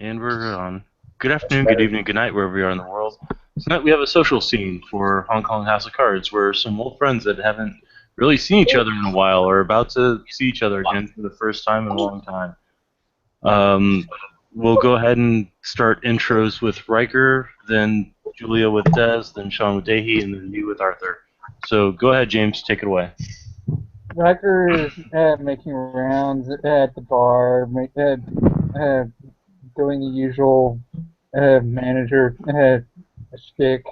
And we're on. Good afternoon, good evening, good night, wherever you are in the world. Tonight we have a social scene for Hong Kong House of Cards, where some old friends that haven't really seen each other in a while are about to see each other again for the first time in a long time. Um, we'll go ahead and start intros with Riker, then Julia with Des, then Sean with Dahi, and then you with Arthur. So go ahead, James, take it away. Riker is making rounds at the bar, doing the usual manager shtick,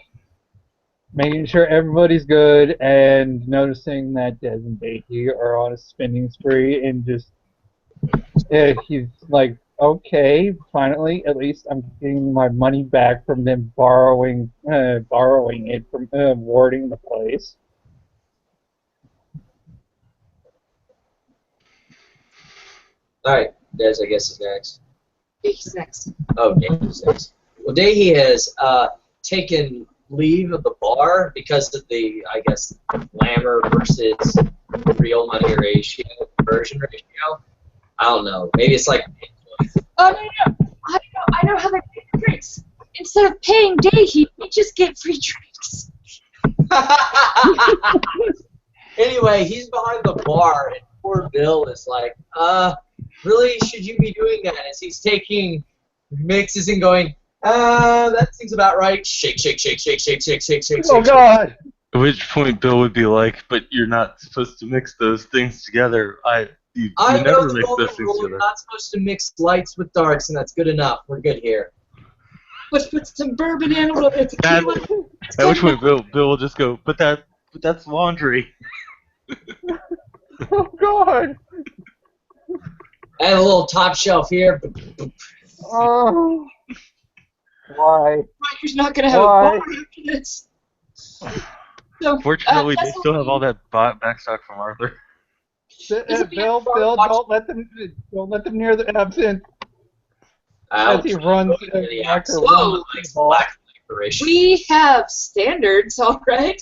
making sure everybody's good, and noticing that Des and Beatty are on a spending spree, and just he's like, okay, finally, at least I'm getting my money back from them borrowing it from warding the place. Alright, Des, I guess, is next. He's next. Oh, Dave's next. Well, Davey has taken leave of the bar because of the, I guess, glamour versus real money ratio, conversion ratio. I don't know. Maybe it's like. Oh, no. I know how they pay for drinks. Instead of paying Dahi, we just get free drinks. Anyway, he's behind the bar, and poor Bill is like, really, should you be doing that? As he's taking mixes and going, that seems about right. Shake, shake, shake, shake, shake, shake, shake, shake, Oh shake. God! At which point Bill would be like, but you're not supposed to mix those things together. You I know never the mix those golden things rule. You're together. not supposed to mix lights with darks, and that's good enough. We're good here. Let's put some bourbon in, a little bit of tequila. At which point Bill will just go, but that's laundry. Oh God! And a little top shelf here. Oh. Why? Riker's not going to have Why? a bar after this. So, Fortunately, they that's still have okay. all that backstock from Arthur. Bill, don't let them near the absinthe as he runs. Whoa, likes black licorice. We have standards, all right?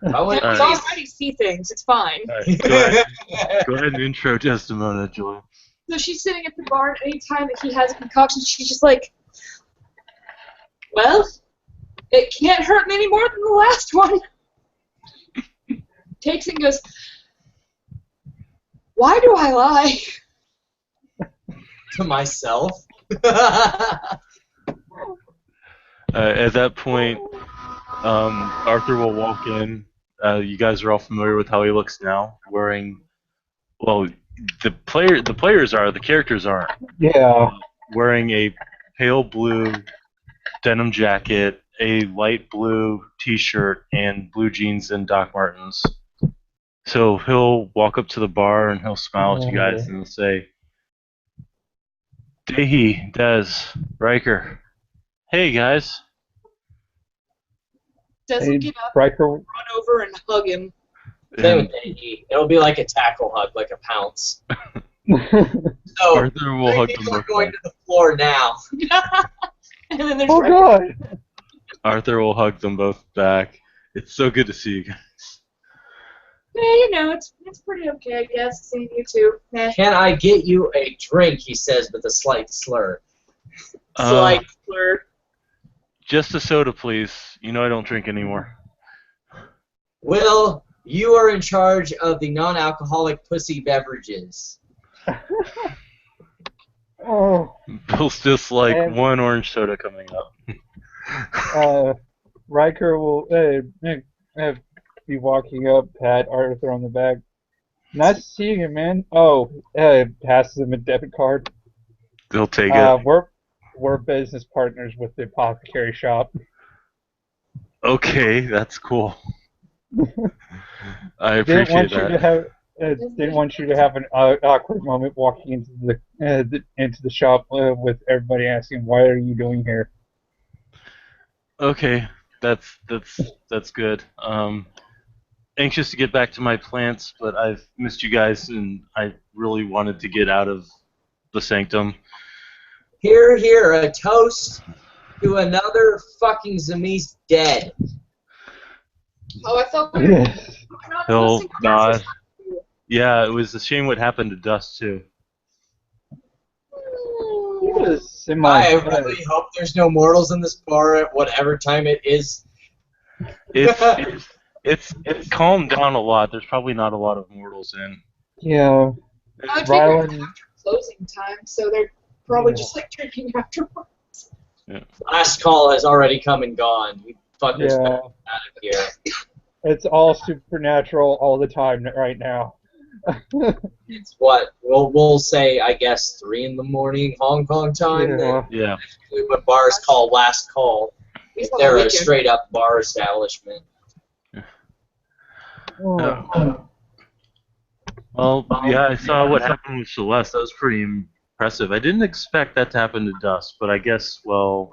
Oh, We wait. Alright. already see things. It's fine. All right, go ahead and intro Desdemona, Julia. So she's sitting at the bar, and any time that he has a concoction, she's just like, well, it can't hurt me any more than the last one. Takes it and goes, why do I lie? To myself. At that point, Arthur will walk in. You guys are all familiar with how he looks now, wearing, well, the characters aren't, Yeah. wearing a pale blue denim jacket, a light blue t-shirt, and blue jeans and Doc Martens. So he'll walk up to the bar and he'll smile at you guys and he'll say, Dahi, Des, Riker. Hey guys. Doesn't Hey, get up, Riker. run over and hug him. Same And with Davey. It'll be like a tackle hug, like a pounce. So, Arthur will hug them people are both going back. to the floor now. And then there's Oh Riker. God! Arthur will hug them both back. It's so good to see you guys. Yeah, it's pretty okay, I guess, seeing you two. Can I get you a drink? He says with a slight slur. Slight slur. Just a soda, please. You know I don't drink anymore. Will, you are in charge of the non-alcoholic pussy beverages. Oh. Bill's just like And- one orange soda coming up. Riker will be walking up, pat Arthur on the back. Nice to see you, man. Oh, passes him a debit card. They'll take it. We're business partners with the apothecary shop. Okay, that's cool. I Didn't appreciate want you to that. have didn't want you to have an awkward moment walking into the shop with everybody asking, "Why are you doing here?" Okay, that's good. Anxious to get back to my plants, but I've missed you guys, and I really wanted to get out of the sanctum. Here, here, a toast to another fucking Zamis dead. Oh, I thought we were not He'll listening to nod. this. Yeah, it was a shame what happened to Dust too. was semi. I really hope there's no mortals in this bar at whatever time it is. It's calmed down a lot. There's probably not a lot of mortals in. Yeah, I would figure it's Rylan. after closing time, so they're probably Yeah. just like drinking afterwards. Last call has already come and gone. You fuckers Yeah, better get out of here. it's all supernatural all the time right now. It's what we'll say. I guess 3 in the morning Hong Kong time. Yeah. Yeah. What bars call last call. If on the they're a weekend. straight up bar establishment. Oh. Well, yeah, I saw what happened with Celeste. That was pretty impressive. I didn't expect that to happen to Dust, but I guess, well,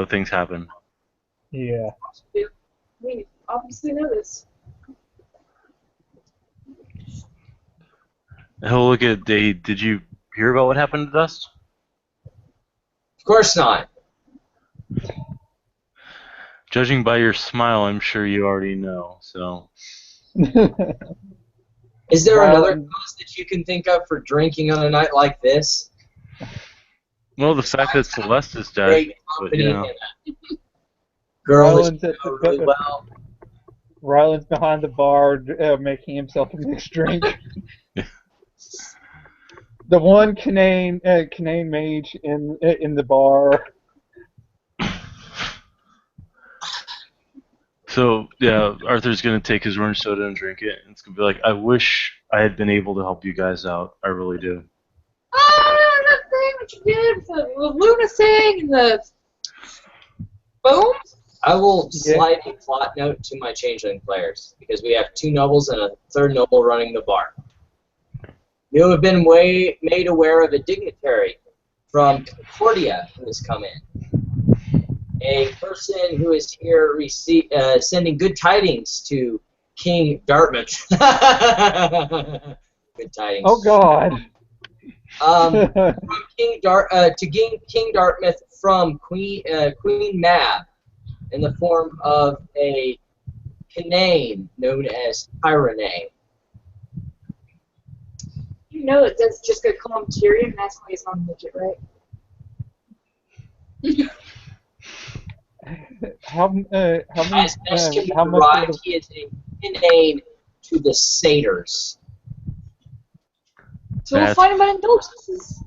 things happen. Yeah. We obviously know this. He'll look at Dave. Did you hear about what happened to Dust? Of course not. Judging by your smile, I'm sure you already know. So, Is there Well, another cause that you can think of for drinking on a night like this? well, the fact that Celeste is dead. Great But, company. yeah. And a girl that Rylan's you at know the- really well. Rylan's behind the bar making himself a mixed drink. The one Canaan mage in the bar. So, yeah, Arthur's going to take his orange soda and drink it. And it's going to be like, I wish I had been able to help you guys out. I really do. Oh, that thing what you did with the Luna thing and the boom. I will Yeah. slide a plot note to my changeling players because we have 2 nobles and a 3rd noble running the bar. You have been made aware of a dignitary from Concordia who has come in. A person who is here sending good tidings to King Dartmouth. Good tidings. Oh God. From King Dartmouth from Queen Mab in the form of a Canaan known as Tyranny. You know it does just go call him Tyrion, and that's why he's on midget, right? how many? As best can be How much? derived, he is a Canaan to the satyrs. So we'll That's- find him at indulgences.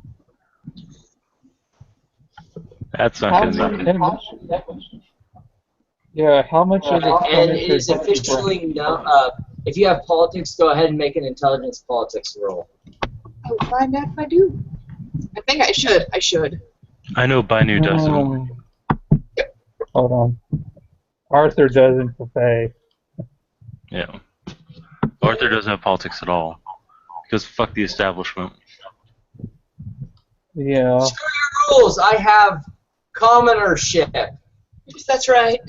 That's not How going to much? Yeah. How much of the And it furniture is did you bring? officially known. If you have politics, go ahead and make an intelligence politics roll. I will find out if I do. I think I should. I should. I know Binu doesn't. Hold on. Arthur doesn't for Faye. Yeah. Arthur doesn't have politics at all. Because fuck the establishment. Yeah. Screw your rules. I have commonership. Yes, that's right.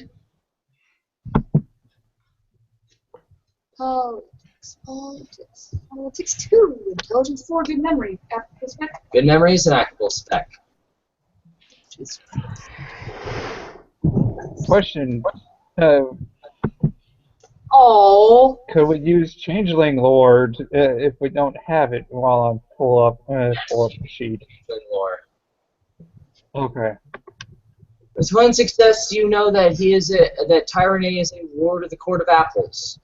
Politics 2, intelligence 4, good memory, apple spec. Good memories and actable spec. Question. Oh, Could we use Changeling Lord if we don't have it while I pull up the sheet? Good lore. Okay. With one success, you know that that Tyranny is a ward of the Court of Apples.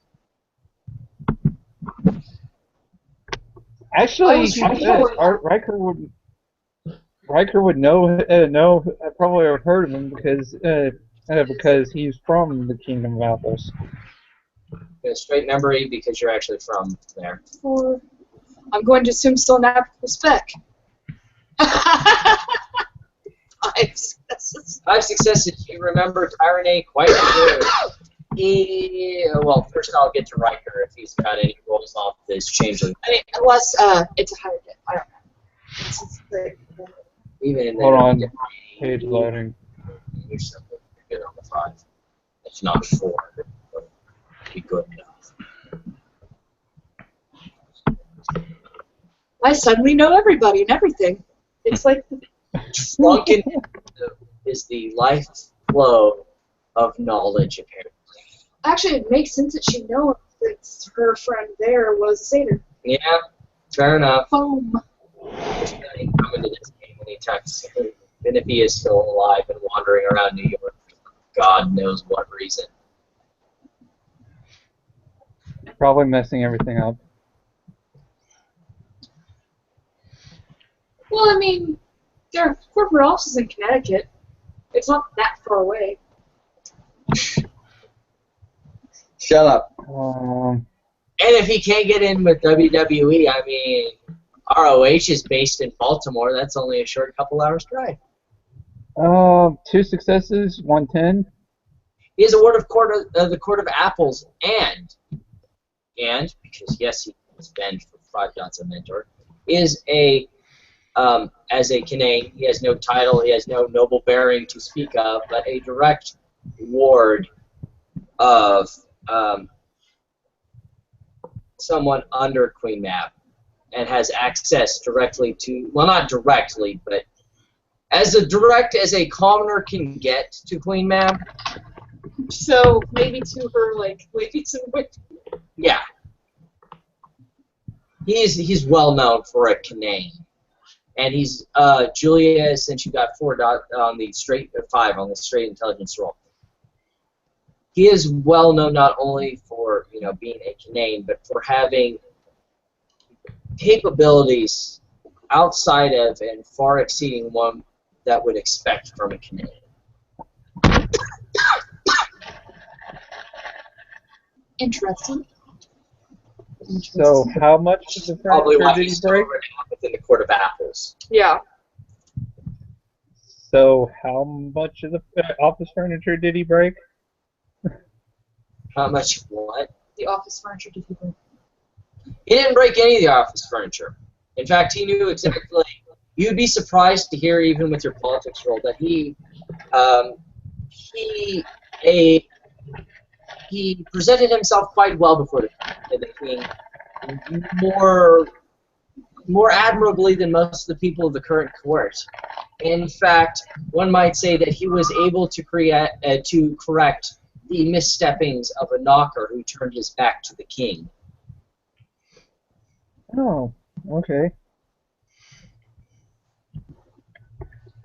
Actually, Oh, Riker would know. I probably have heard of him because he's from the Kingdom of Apples. A straight memory because you're actually from there. 4. I'm going to assume still an apple spec. 5 successes. 5 successes. You remember Tyranny quite good. Well, first I'll get to Riker if he's got any rolls off this changeling. I mean, unless it's a higher hit. I don't know. It's like, Even in Hold there, on. you Page loading. You're simple. You're good on the 5. If not 4, but be good enough. I suddenly know everybody and everything. It's like Drunken is the life flow of knowledge, apparently. actually it makes sense that she knows that her friend there was a satyr. Yeah, fair enough. Boom. Just coming to this game anytime soon. Even if he is still alive and wandering around New York for God knows what reason. Probably messing everything up. Well, I mean, there are corporate offices in Connecticut. It's not that far away. Shut up. Um, And if he can't get in with WWE, I mean, ROH is based in Baltimore. That's only a short couple hours drive. 2 successes, 110. He has a word of the Court of Apples, and because yes, he was banned for 5 dots a mentor, is as a Canadian, he has no title, he has no noble bearing to speak of, but a direct ward of someone under Queen Mab, and has access directly to, well, not directly, but as direct as a commoner can get to Queen Mab. So maybe to her, like, ladies and women. Yeah. He's well known for a Canadian. And he's Julia, since you got 4 on the straight 5 on the straight intelligence roll. He is well known not only for being a Canadian, but for having capabilities outside of and far exceeding one that would expect from a Canadian. Interesting. So how much of the Probably furniture why did he he's still break? renowned within the Court of Apples. Yeah. So how much of the office furniture did he break? How much what? The office furniture did he break? He didn't break any of the office furniture. In fact, he knew exactly. You'd be surprised to hear, even with your politics roll, that he presented himself quite well before the king, more admirably than most of the people of the current court. In fact, one might say that he was able to correct the missteppings of a knocker who turned his back to the king. Oh, okay.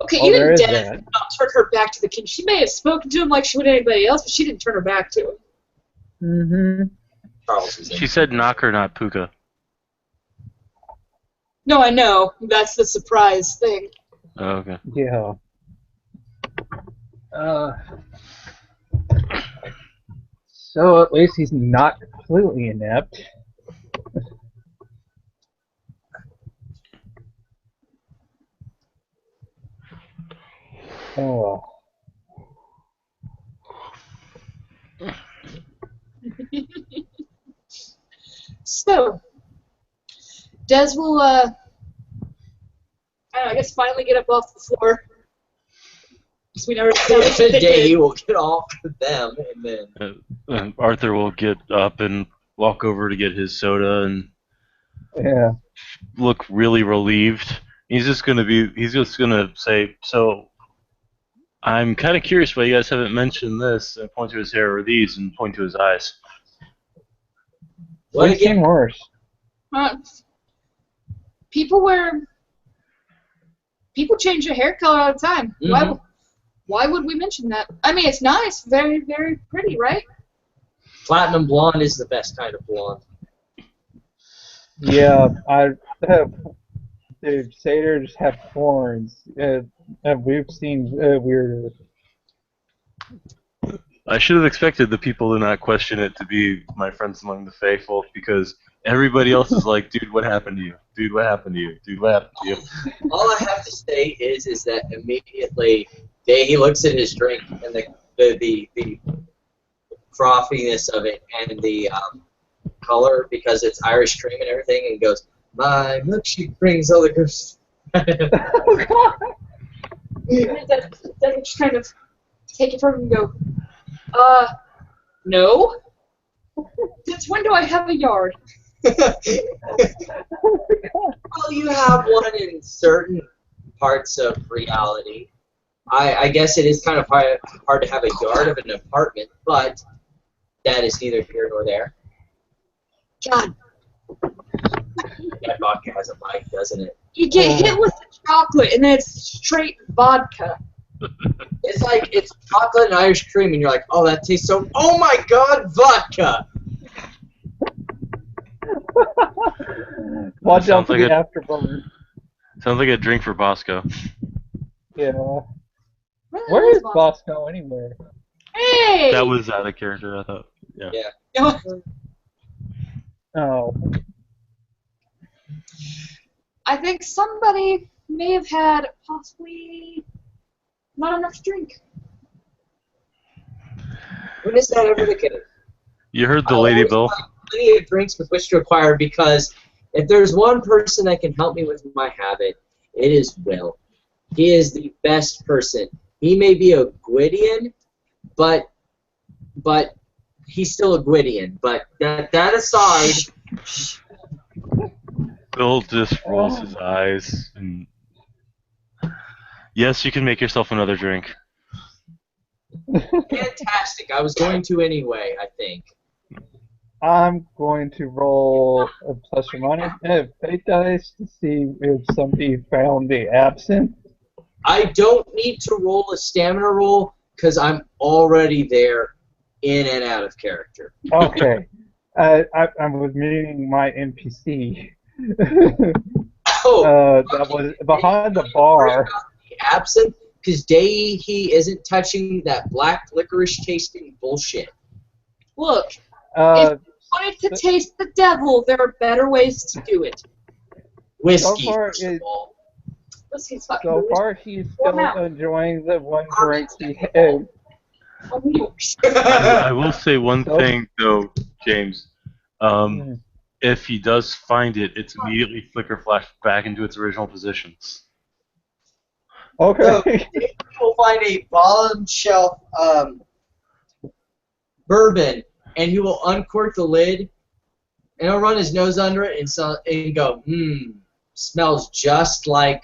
Okay, Oh, there even is Dennis that. did not turn her back to the king. She may have spoken to him like she would anybody else, but she didn't turn her back to him. Mm-hmm. Charles was in. She said knocker, not puka. No, I know. That's the surprise thing. Oh, okay. Yeah. So at least he's not completely inept. Oh. So, Des will, I don't know, I guess finally get up off the floor. Because we never The day he will get off with them, and then Arthur will get up and walk over to get his soda and Yeah. look really relieved. He's just gonna say, so I'm kind of curious why you guys haven't mentioned this, and point to his hair, or these, and point to his eyes. what We've seen again? worse. People change their hair color all the time. Mhm. Why would we mention that? I mean, it's nice, very, very pretty, right? Platinum blonde is the best kind of blonde. Yeah, dude, satyrs have horns. We've seen weirder. I should have expected the people to not question it to be my friends among the faithful, because everybody else is like, dude, what happened to you? Dude, what happened to you? Dude, what happened to you? All I have to say is that immediately he looks at his drink and the frothiness of it and the color, because it's Irish cream and everything, and goes, my milkshake brings all the good. Doesn't just kind of take it from him and go, no. Since when do I have a yard? Well, you have one in certain parts of reality. I guess it is kind of hard to have a yard of an apartment, but that is neither here nor there. God, That vodka has a mic, doesn't it? You get hit with the chocolate, and then it's straight vodka. It's chocolate and Irish cream, and you're like, oh, that tastes so. Oh my God, vodka! Watch Sounds out for like the a- afterburn. Sounds like a drink for Bosco. Yeah. Where Where is Bosco? Bosco anywhere? Hey! That was out of character, I thought. Yeah. Yeah. Oh. I think somebody may have had possibly not enough to drink. When is that ever the case? You heard the I lady always Bill. find plenty of drinks with which to acquire, because if there's one person that can help me with my habit, it is Will. He is the best person. He may be a Gwydion, but he's still a Gwydion. But that aside, Bill just rolls his eyes and. Yes, you can make yourself another drink. fantastic. I was going to anyway, I think. I'm going to roll a plus or minus fate dice to see if somebody found the absinthe. I don't need to roll a stamina roll because I'm already there, in and out of character. Okay. I was meeting my NPC. Oh, That was behind the bar. Absinthe, because he isn't touching that black licorice tasting bullshit. Look, Uh, wanted to taste the devil, there are better ways to do it. Whiskey, So far, first of all. Whiskey's fucking so delicious. far, he's Pour 'em still out. enjoying the one drink he had. I will say one So- thing, though, James. If he does find it, it's immediately flicker flash back into its original positions. Okay. You will find a bottom shelf bourbon, and he will uncork the lid, and he'll run his nose under it and go, smells just like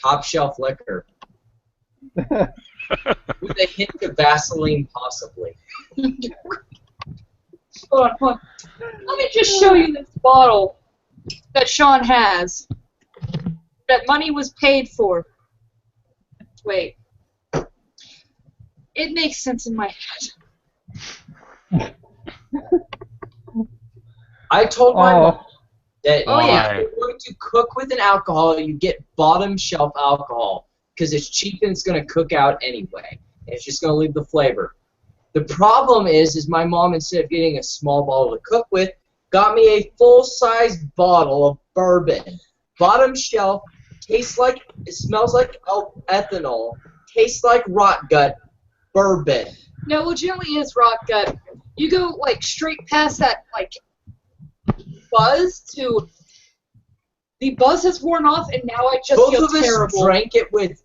top shelf liquor. With a hint of Vaseline, possibly. Hold on. Let me just show you this bottle that Sean has. That money was paid for. Wait. It makes sense in my head. I told my mom that Oh, yeah. if you're going to cook with an alcohol, you get bottom shelf alcohol because it's cheap and it's going to cook out anyway. And it's just going to leave the flavor. The problem is my mom, instead of getting a small bottle to cook with, got me a full-size bottle of bourbon. Bottom shelf, tastes like, it smells like ethanol, tastes like rot gut, bourbon. No, legitimately is rock gut. You go like straight past that like buzz to the buzz has worn off and now I just Both feel of us terrible. drank it with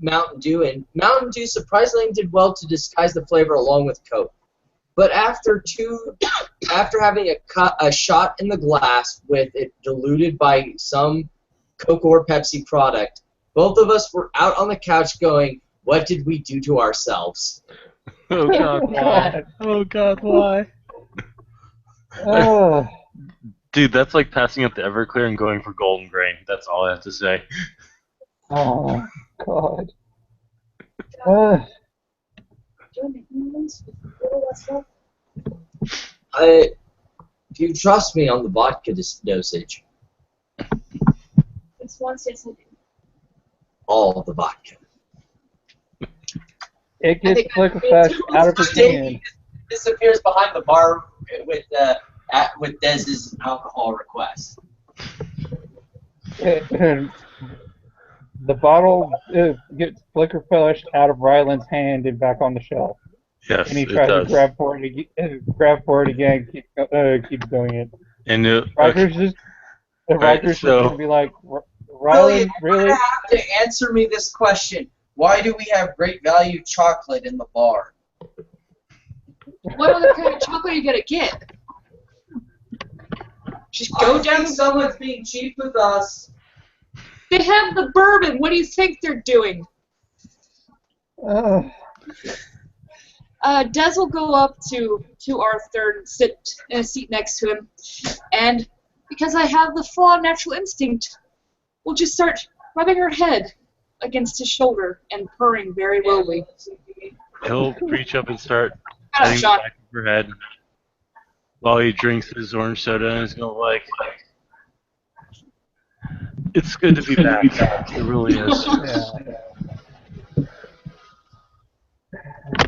Mountain Dew, and Mountain Dew surprisingly did well to disguise the flavor along with Coke. But after having a shot in the glass with it diluted by some Coke or Pepsi product, both of us were out on the couch going, "What did we do to ourselves?" Oh God, why? Oh God, why? Oh, Dude, that's like passing up the Everclear and going for Golden Grain. That's all I have to say. oh, God. Do you trust me on the vodka dosage? It's once yes I do. All of the vodka. It I gets think flicker I- flash out of his hand. Disappears behind the bar with Dez's alcohol request. The bottle gets flicker flashed out of Ryland's hand and back on the shelf. Yes, And he it tries to does. grab for it again, keeps doing it. And Riker's just Riker's so- just gonna be like, Really, Ryland, you're really? gonna have to answer me this question. Why do we have great value chocolate in the bar? What other kind of chocolate are you gonna get? Just go down. Someone's being cheap with us. They have the bourbon. What do you think they're doing? Des will go up to Arthur and sit in a seat next to him, and because I have the flawed natural instinct, we'll just start rubbing her head against his shoulder and purring very lowly. He'll reach up and start Shut up, petting the Sean. back of her head while he drinks his orange soda, and he's going like, "It's good to be back. It really is." Yeah.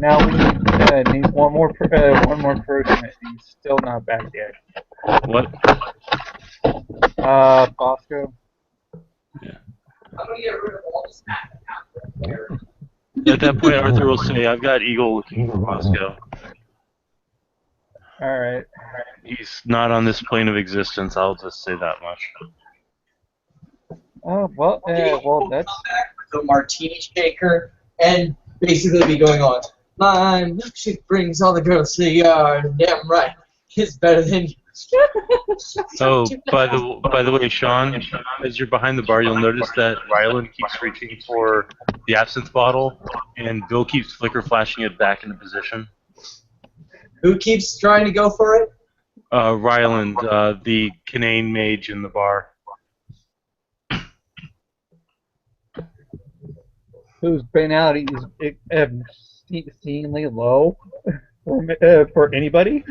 Now we need one more person. He's still not back yet. What? Bosco. I'm gonna get rid of all this here. At that point, Arthur will say, "I've got Eagle looking for Bosco. All right. He's not on this plane of existence. I'll just say that much." Oh well. That's Come back with a martini shaker and basically be going on. My milkshake brings all the girls to the yard. Damn right, it's better than you. Oh, by the way, Sean, as you're behind the bar, you'll notice that Ryland keeps reaching for the absinthe bottle, and Bill keeps flicker flashing it back into position. Who keeps trying to go for it? Ryland, the Canaan mage in the bar. whose banality is exceedingly low for anybody.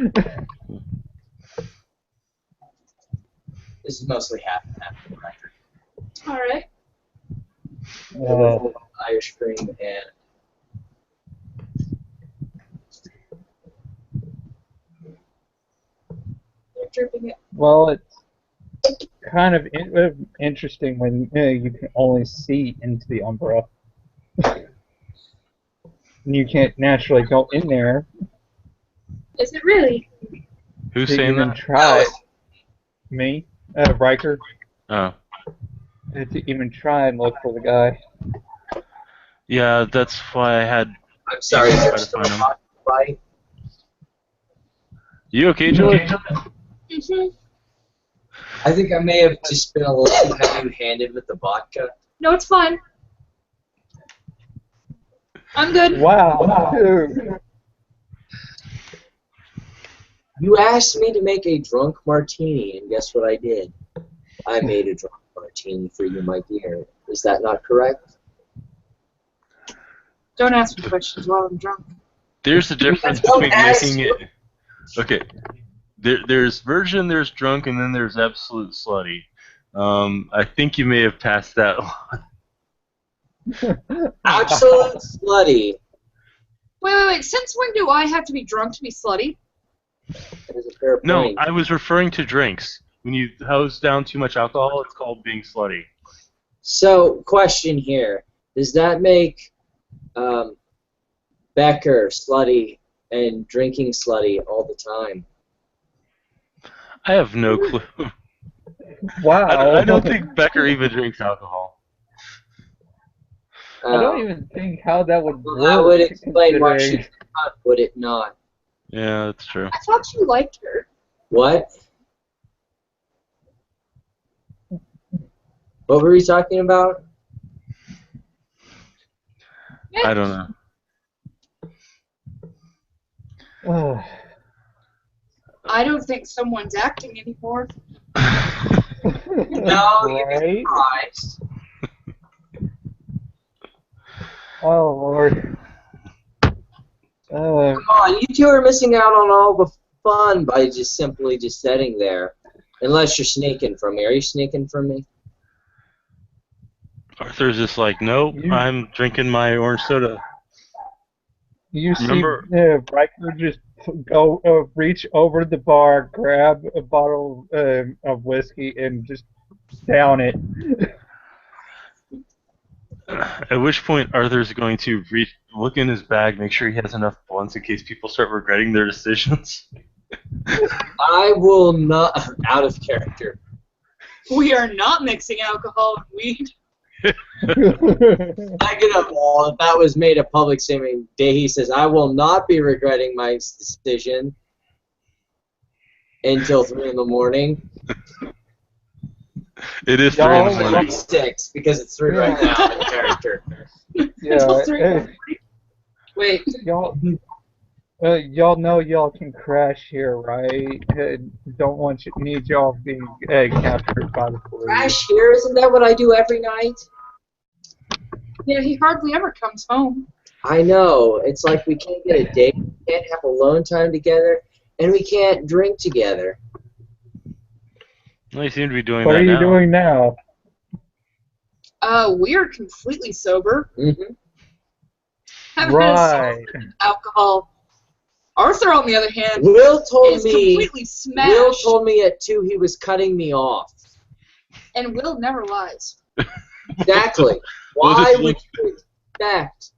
This is mostly half and half. All right. Irish cream and They're dripping it. Well, it's kind of interesting when you can only see into the Umbra. And you can't naturally go in there Is it really? Who's to saying even that? try. Me, Riker, Oh. to even try and look for the guy. Yeah, that's why I had. I'm sorry, Try to there's still find 'em. a fight. You okay, Joey? Mm-hmm. I think I may have just been a little heavy-handed with the vodka. No, it's fine. I'm good. Wow, dude. You asked me to make a drunk martini, and guess what I did? I made a drunk martini for you, my dear. Is that not correct? Don't ask me questions while I'm drunk. There's a difference Don't between ask. making it. Okay. There's virgin, there's drunk, and then there's absolute slutty. I think you may have passed that line. Absolute slutty. Wait. Since when do I have to be drunk to be slutty? That is a fair No, point. I was referring to drinks. When you hose down too much alcohol, it's called being slutty. So, question here. Does that make Becker slutty and drinking slutty all the time? I have no clue. Wow. I don't think Becker even drinks alcohol. I don't even think how that would Well, work. that would explain why considering- she's not, would it not? Yeah, that's true. I thought you liked her. What? What were we talking about? I don't know. Ugh. I don't think someone's acting anymore. No, you'd Right? be surprised. Oh Lord. Come on, you two are missing out on all the fun by just simply just sitting there. Unless you're sneaking from me. Are you sneaking from me? Arthur's just like, nope, I'm drinking my orange soda. You see, Remember- Riker just go reach over the bar, grab a bottle of whiskey, and just down it. At which point Arthur's going to look in his bag, make sure he has enough blunts in case people start regretting their decisions. I will not. Out of character. We are not mixing alcohol and weed. Negative all. If that was made a public statement, he says, I will not be regretting my decision until 3 in the morning. It is 3 in the Y'all- morning. Maybe 6, because it's 3 right now in character. Yeah, Until 3 in the morning. Wait, y'all, Y'all know y'all can crash here, right? Don't need y'all being captured by the police. Crash here, isn't that what I do every night? Yeah, he hardly ever comes home. I know. It's like we can't get a date, we can't have alone time together, and we can't drink together. Well, you seem to be doing What that are you now. doing now? We're completely sober. Mm-hmm. Haven't had a sober Right. alcohol. Arthur, on the other hand, Will told is me. completely smashed. Will told me at 2 he was cutting me off. And Will never lies. Exactly. Well, Why this would looks- you expect?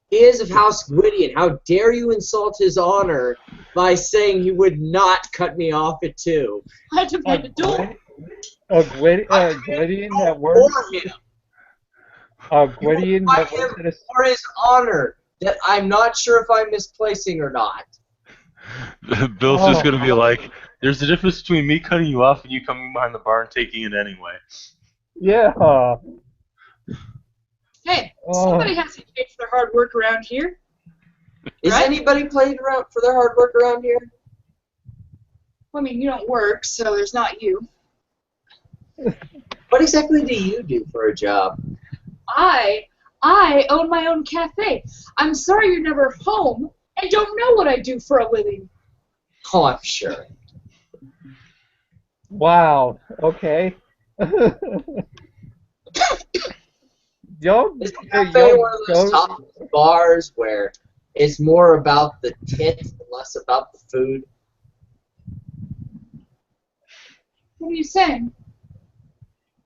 He is of House Gwydion. How dare you insult his honor by saying he would not cut me off at 2? I demand a duel. Gwydion that works. For him. Gwydion that works at a. For his honor that I'm not sure if I'm misplacing or not. Bill's just Oh. going to be like, there's a difference between me cutting you off and you coming behind the bar and taking it anyway. Yeah. Hey, Oh. somebody has to pay for their hard work around here. Is Right? anybody paid around for their hard work around here? Well, I mean, you don't work, so there's not you. What exactly do you do for a job? I own my own cafe. I'm sorry you're never home and don't know what I do for a living. Oh, I'm sure. Wow. Okay. Y'all, Is the cafe y'all one of those go. top bars where it's more about the tit and less about the food? What are you saying?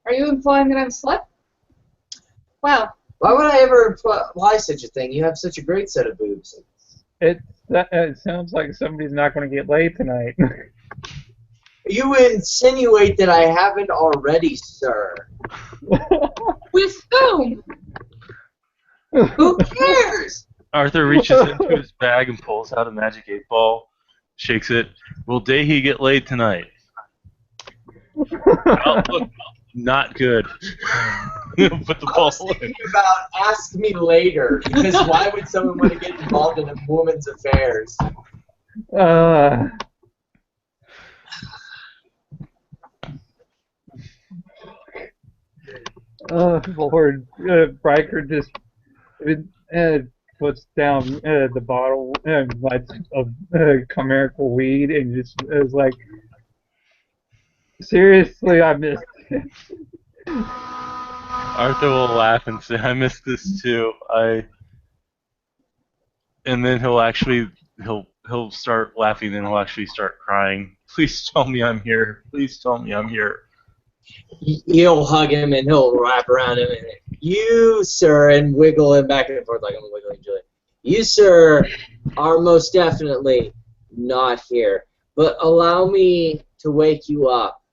Are you implying that I'm a slut? Wow. Why would I ever imply such a thing? You have such a great set of boobs. It sounds like somebody's not going to get laid tonight. You insinuate that I haven't already, sir. With whom? Who cares? Arthur reaches into his bag and pulls out a magic 8-ball, shakes it. Will Dahi get laid tonight? Oh, look, not good. Put the I ball was in. thinking about ask me later, because why would someone want to get involved in a woman's affairs? Lord, Riker just puts down the bottle and lights of chimerical weed and just is like, seriously, I missed it. Arthur will laugh and say, I missed this too. And then he'll start laughing and he'll actually start crying. Please tell me I'm here. Please tell me I'm here. You'll hug him and he'll wrap around him and you, sir, and wiggle him back and forth like I'm wiggling Julie. You, sir, are most definitely not here. But allow me to wake you up.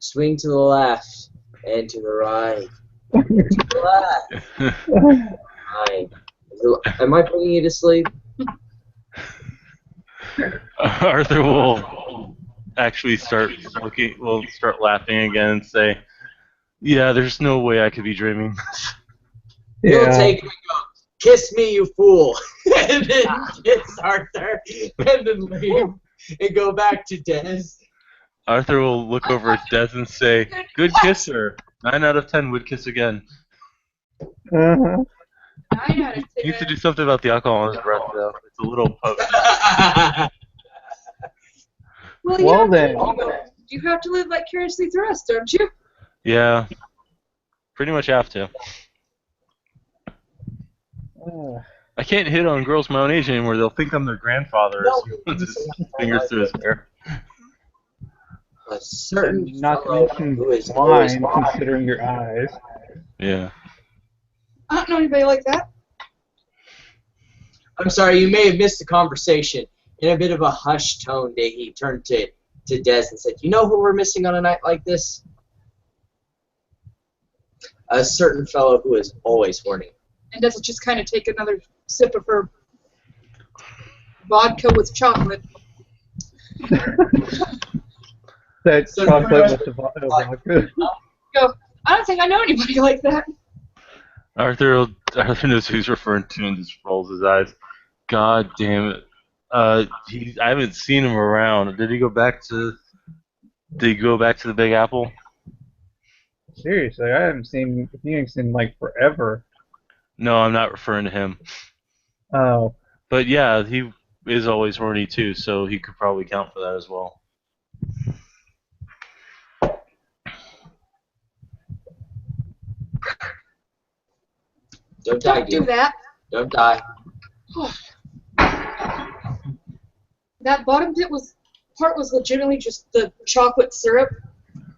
Swing to the left and to the right. To the left. Right. Am I putting you to sleep? Arthur will actually start laughing again and say, yeah, there's no way I could be dreaming. You'll Yeah. take him and go, kiss me, you fool. And then kiss Arthur. And then leave. And go back to Dennis. Arthur will look over at Des and say, good kisser. 9 out of 10 would kiss again. Uh-huh. 9 out of 10. He needs to do something about the alcohol in his breath, though. It's a little potent. Well, you Well have then. you have to live vicariously through us, don't you? Yeah. Pretty much have to. I can't hit on girls my own age anymore. They'll think I'm their grandfather. No. As he runs his fingers through his hair. A certain Not to fellow mention who is always blind, considering your eyes. Yeah. I don't know anybody like that. I'm sorry, you may have missed the conversation. In a bit of a hushed tone, he turned to Des and said, you know who we're missing on a night like this? A certain fellow who is always horny. And doesn't just kind of take another sip of her vodka with chocolate. That So chocolate with the vodka. Go, I don't think I know anybody like that. Arthur knows who he's referring to and just rolls his eyes. God damn it. I haven't seen him around. Did he go back to? Did he go back to the Big Apple? Seriously, I haven't seen Phoenix in like forever. No, I'm not referring to him. Oh, But yeah, he is always horny too, so he could probably count for that as well. Don't die, Don't do dude. that. Don't die. That bottom part was legitimately just the chocolate syrup,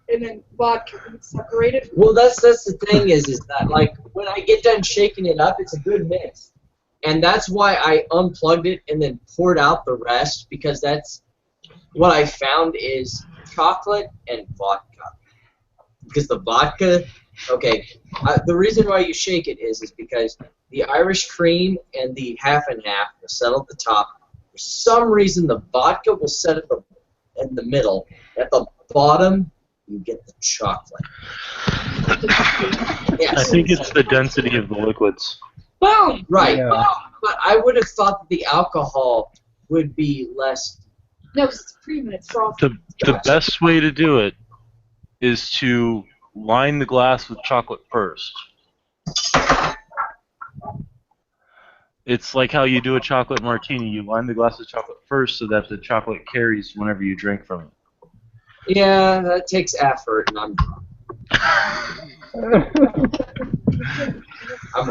and then vodka separated. Well, that's the thing is that like when I get done shaking it up, it's a good mix, and that's why I unplugged it and then poured out the rest because that's what I found is chocolate and vodka. Because the vodka, okay, the reason why you shake it is because the Irish cream and the half and half will settle at the top. For some reason, the vodka will set in the middle. At the bottom, you get the chocolate. Yes. I think it's the density of the liquids. Boom! Right. Yeah. But I would have thought that the alcohol would be less. No, because it's cream and it's frothy. The best way to do it is to line the glass with chocolate first. It's like how you do a chocolate martini. You line the glass with chocolate first so that the chocolate carries whenever you drink from it. Yeah, that takes effort, and I'm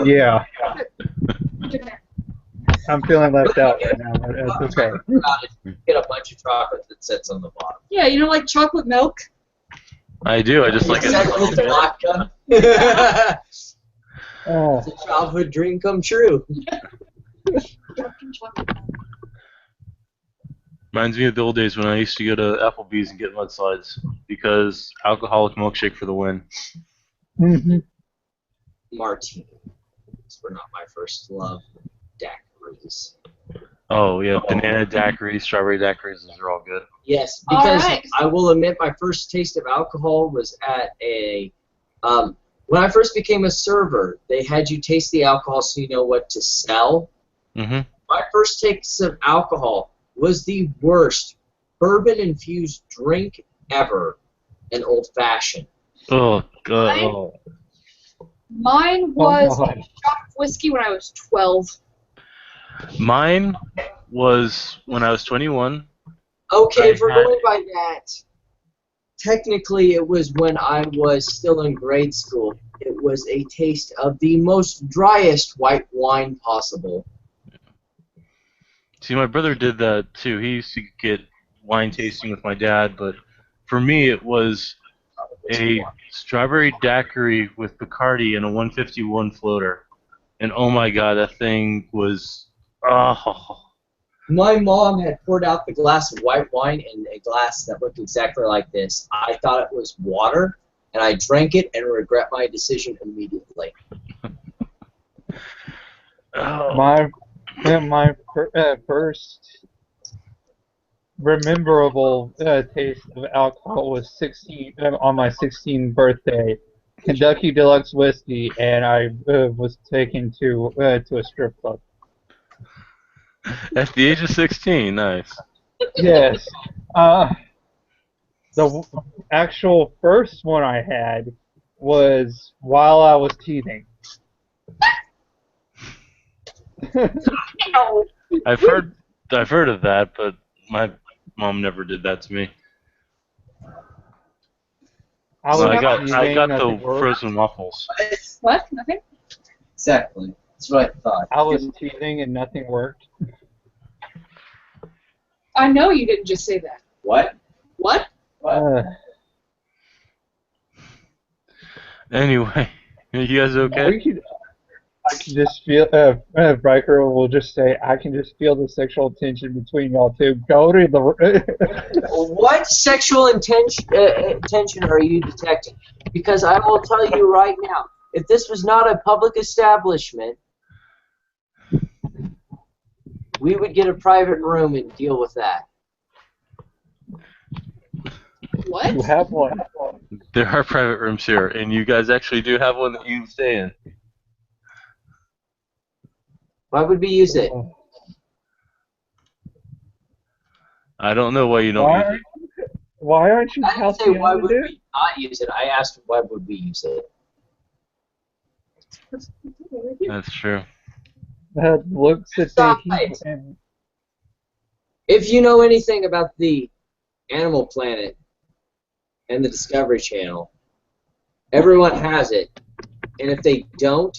yeah. I'm feeling left out right now, but it's okay. Get a bunch of chocolate that sits on the bottom. Yeah, you know, like chocolate milk. I do. I just like Except it. with vodka. It's Oh, a childhood dream come true. Darkened chocolate milk. Reminds me of the old days when I used to go to Applebee's and get mudslides because alcoholic milkshake for the win. hmm Martinis were not my first love. Daiquiris. Oh yeah, banana daiquiris, strawberry daiquiris, those are all good. Yes, because Alright. I will admit my first taste of alcohol was at a when I first became a server, they had you taste the alcohol so you know what to sell. Mhm. My first taste of alcohol was the worst bourbon-infused drink ever, an old-fashioned. Oh god. Oh. Mine was God. a shot of whiskey when I was 12. Mine was when I was 21. Okay, if I we're had- going by that, technically it was when I was still in grade school. It was a taste of the most driest white wine possible. See, my brother did that too. He used to get wine tasting with my dad, but for me it was a strawberry daiquiri with Bacardi and a 151 floater. And oh my god, that thing was My mom had poured out the glass of white wine in a glass that looked exactly like this. I thought it was water, and I drank it and regret my decision immediately. oh. My first rememberable taste of alcohol was 16 on my 16th birthday. Kentucky Deluxe whiskey, and I was taken to a strip club. At the age of 16, nice. Yes. The actual first one I had was while I was teething. I've heard of that, but my mom never did that to me. I got teething, nothing the worked. frozen waffles. What? Nothing? Exactly. That's what I thought. I was teething and nothing worked. I know you didn't just say that. What? What? Anyway, you guys okay? I can just feel. Riker will just say, "I can just feel the sexual tension between y'all two. Go to the." What sexual tension are you detecting? Because I will tell you right now, if this was not a public establishment, we would get a private room and deal with that. What? You have one. There are private rooms here, and you guys actually do have one that you stay in. Why would we use it? I don't know why you don't Why use it. why aren't you I didn't say why would Halcyon? we not use it. I asked why would we use it. That's true. That looks at the heat Besides, and if you know anything about the Animal Planet and the Discovery Channel, everyone has it, and if they don't,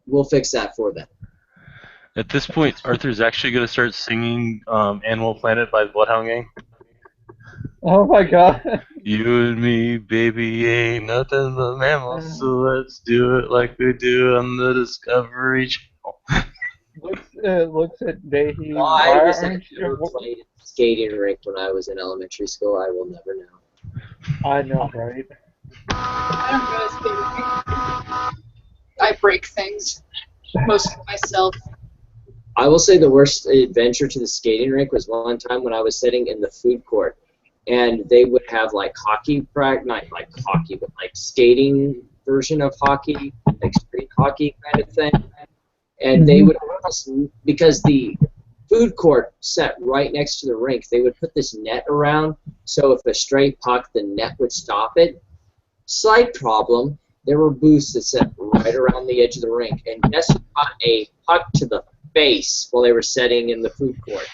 we'll fix that for them. At this point, Arthur's actually going to start singing Animal Planet by the Bloodhound Gang. oh my god. You and me, baby, ain't nothing but mammals, so let's do it like we do on the Discovery Channel. looks at Dehi. Why was I aren't never you? played at the skating rink when I was in elementary school? I will never know. I know, right? I don't know skating. I break things. Mostly myself. I will say the worst adventure to the skating rink was one time when I was sitting in the food court, and they would have like hockey practice, not like hockey, but like skating version of hockey, like street hockey kind of thing. And they would, because the food court sat right next to the rink, they would put this net around, so if a stray puck, the net would stop it. Slight problem, there were booths that sat right around the edge of the rink, and guess who got a puck to the face while they were sitting in the food court?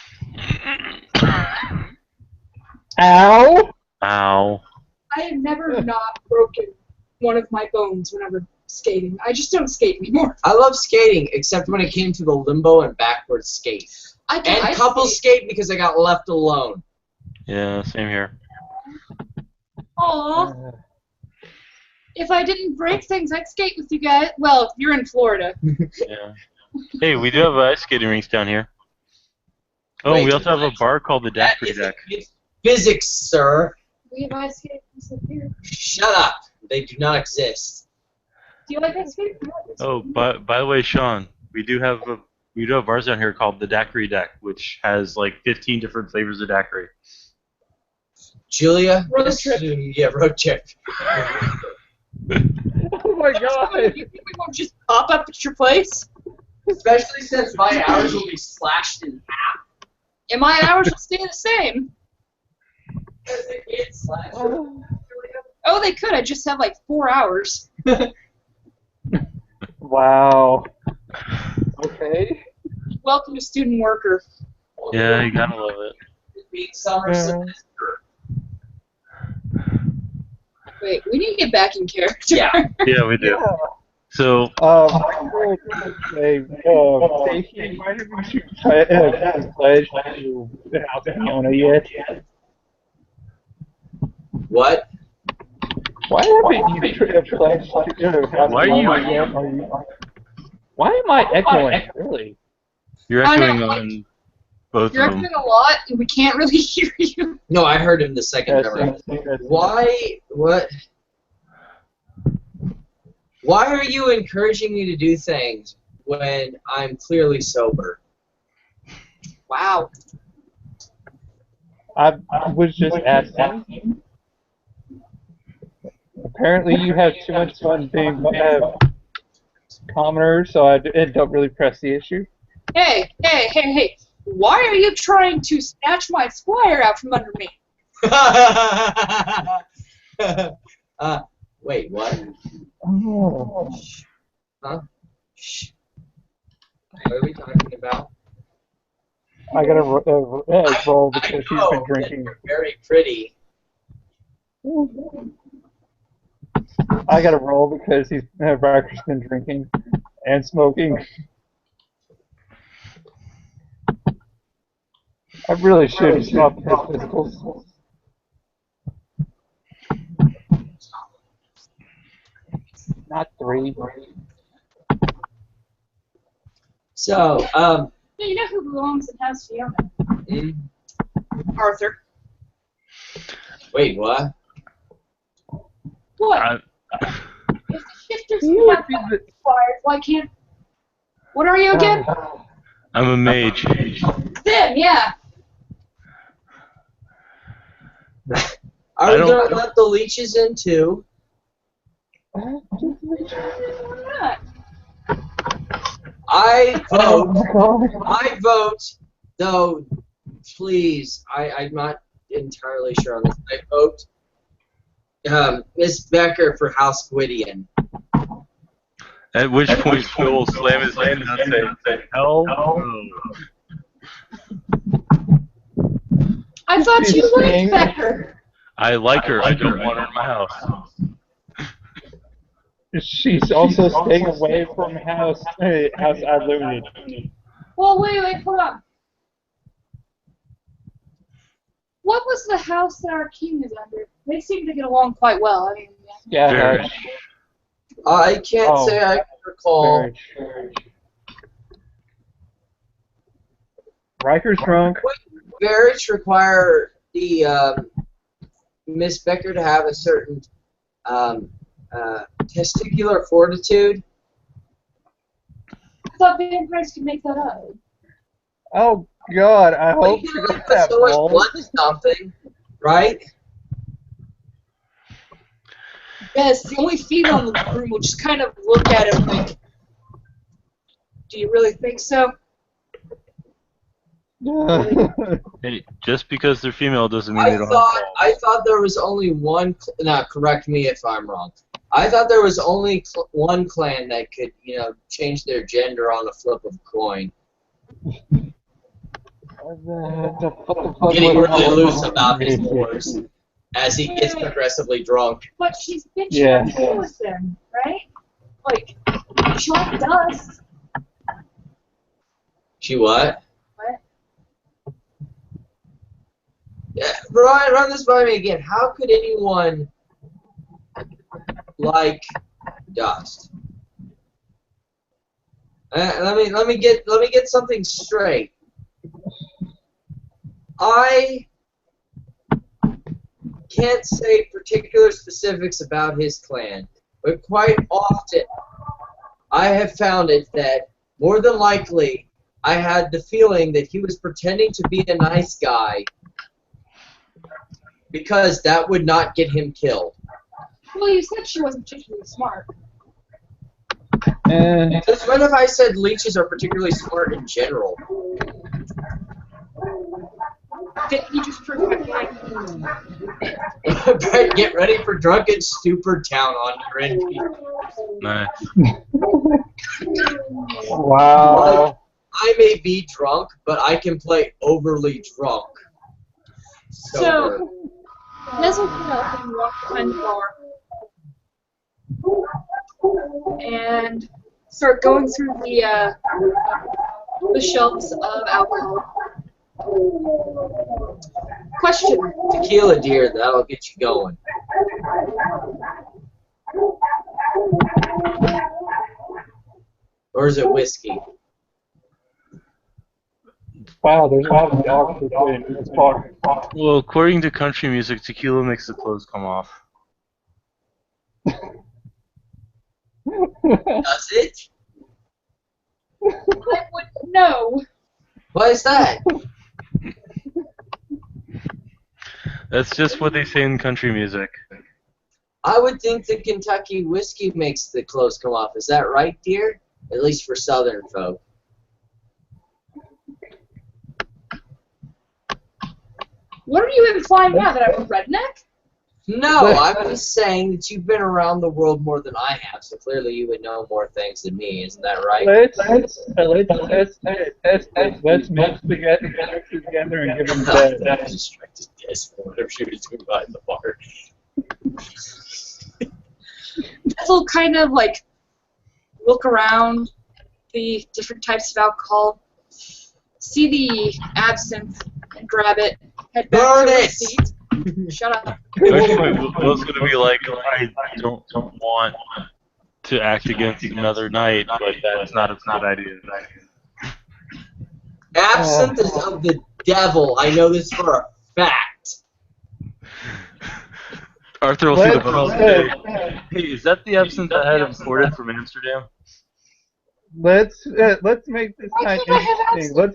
Ow! Ow. I have never not broken one of my bones whenever skating. I just don't skate anymore. I love skating, except when it came to the limbo and backward skate. I And couple skate because I got left alone. Yeah, same here. Aw. If I didn't break things, I'd skate with you guys. Well, you're in Florida. Yeah. Hey, we do have ice skating rinks down here. Oh, Wait, we also have a bar called the That Daiquiri is Deck. physics, sir. We have ice skating here. Shut up. They do not exist. Do you like ice skating? Oh, by the way, Sean, we do have bars down here called the Daiquiri Deck, which has like 15 different flavors of daiquiri. Julia? Road trip. Yeah, road trip. Oh my god! You think we won't just pop up at your place? Especially since my hours will be slashed in half. And my hours will stay the same. It's slashed. Oh, they could. I just have like 4 hours. Wow. Okay. Welcome to student worker. Yeah, you gotta love it. Being summer semester. Wait, we need to get back in character. Yeah. Yeah, we do. Yeah. So, My girl say, Stacy, why haven't you pledged to Alabama yet? What? Why haven't you pledged to Why are you- Alabama yet? Why am I echoing? Really? you're I know, echoing like- on both You're of them. echoing a lot, and we can't really hear you. No, I heard him the second time around. Why? What? Why are you encouraging me to do things when I'm clearly sober? Wow. I was just asking. Apparently you have too much fun being commoner, so I don't really press the issue. Hey. Why are you trying to snatch my squire out from under me? Wait, what? Oh. Huh? Shh. What are we talking about? I gotta roll because he's know been that drinking. You're very pretty. I gotta roll because Barker's been drinking and smoking. I really should stop his pistols. Not 3. So, Yeah, you know who belongs and has Fiona? mm, Arthur. wait, what? What? I- If the shifters Who can would have be the- squires, why can't... What are you again? I'm a mage. Them, yeah. Are I we don't- gonna let the leeches in too? Yeah. I Oh vote. my god. I vote. Though please, I'm not entirely sure on this. I hoped Miss Becker for House Gwydion. At which point Phil will slam his hand and say, "Hell no." I thought you liked Becker. I like her. I don't want her in my house. She's also staying away from House Aluni. Well, wait, hold on. What was the house that our king is under? They seem to get along quite well. I mean, Yeah. Very. I can't say I can recall. Riker's drunk. Would marriage require the Miss Becker to have a certain testicular fortitude? I thought vampires could make that up. Oh God, I Well, hope you she can got only put that so much ball. blood in something, right? Yes, the only female in the room will just kind of look at him like, do you really think so? Hey, just because they're female doesn't mean they don't have balls. I thought there was only one. Now, correct me if I'm wrong. I thought there was only one clan that could, change their gender on a flip of a coin. Getting really loose about his wars as he gets progressively drunk. But she's been trying to deal with them, right? Like, she like dust. She what? What? Yeah, run this by me again. How could anyone like dust? Let me get something straight. I can't say particular specifics about his clan, but quite often I have found it that more than likely I had the feeling that he was pretending to be a nice guy because that would not get him killed. Well, you said she wasn't particularly smart. Just what if I said leeches are particularly smart in general? Did he just prove my point? Brett, get ready for Drunken Stupor Town on your NP. Nice. Wow. I may be drunk, but I can play overly drunk. So, Nez will get up and walk behind the bar and start going through the shelves of alcohol. Question. Tequila, dear, that'll get you going. Or is it whiskey? Wow, there's a lot of dogs in this bar. Well, according to country music, tequila makes the clothes come off. Does it? I wouldn't know. Why is that? That's just what they say in country music. I would think the Kentucky whiskey makes the clothes come off. Is that right, dear? At least for Southern folk. What are you implying now, that I'm a redneck? No, I'm just saying that you've been around the world more than I have, so clearly you would know more things than me. Isn't that right? Let's mix together and give them that. Distracted Des for whatever she was doing behind the bar. He'll kind of like look around the different types of alcohol, see the absinthe, and grab it. Head back Burn to it! his seat. Shut up. Will's gonna be like, I don't want to act against another night, but that's not a good idea. Absinthe is of the devil. I know this for a fact. Arthur will see the bottle and say, hey, is that the absinthe I had imported from Amsterdam? Let's make this kind of interesting.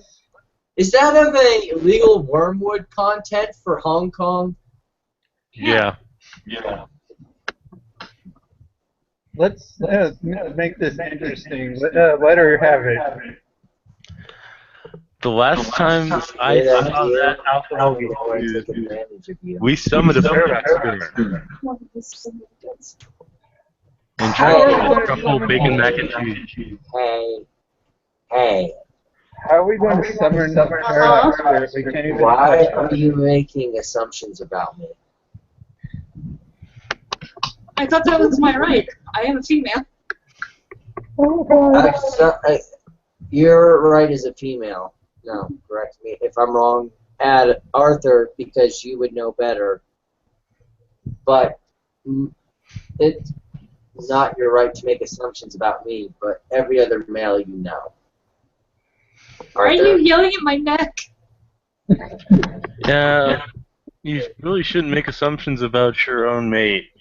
Is that of a illegal wormwood content for Hong Kong? Yeah. Let's make this interesting. Let her have it. The last time I saw that alcohol get used, advantage of you. we summoned a paradox spirit One of these somebody does. and tried to make truffle bacon mac and cheese. Hey, How are we going to summon the paradox spirit? We can't even why touch are it. you making assumptions about me? I thought that was my right. I am a female. Oh god. You're right as a female. No, correct me if I'm wrong. Add Arthur because you would know better. But it's not your right to make assumptions about me, but every other male you know. Why are you yelling at my neck? Yeah, you really shouldn't make assumptions about your own mate.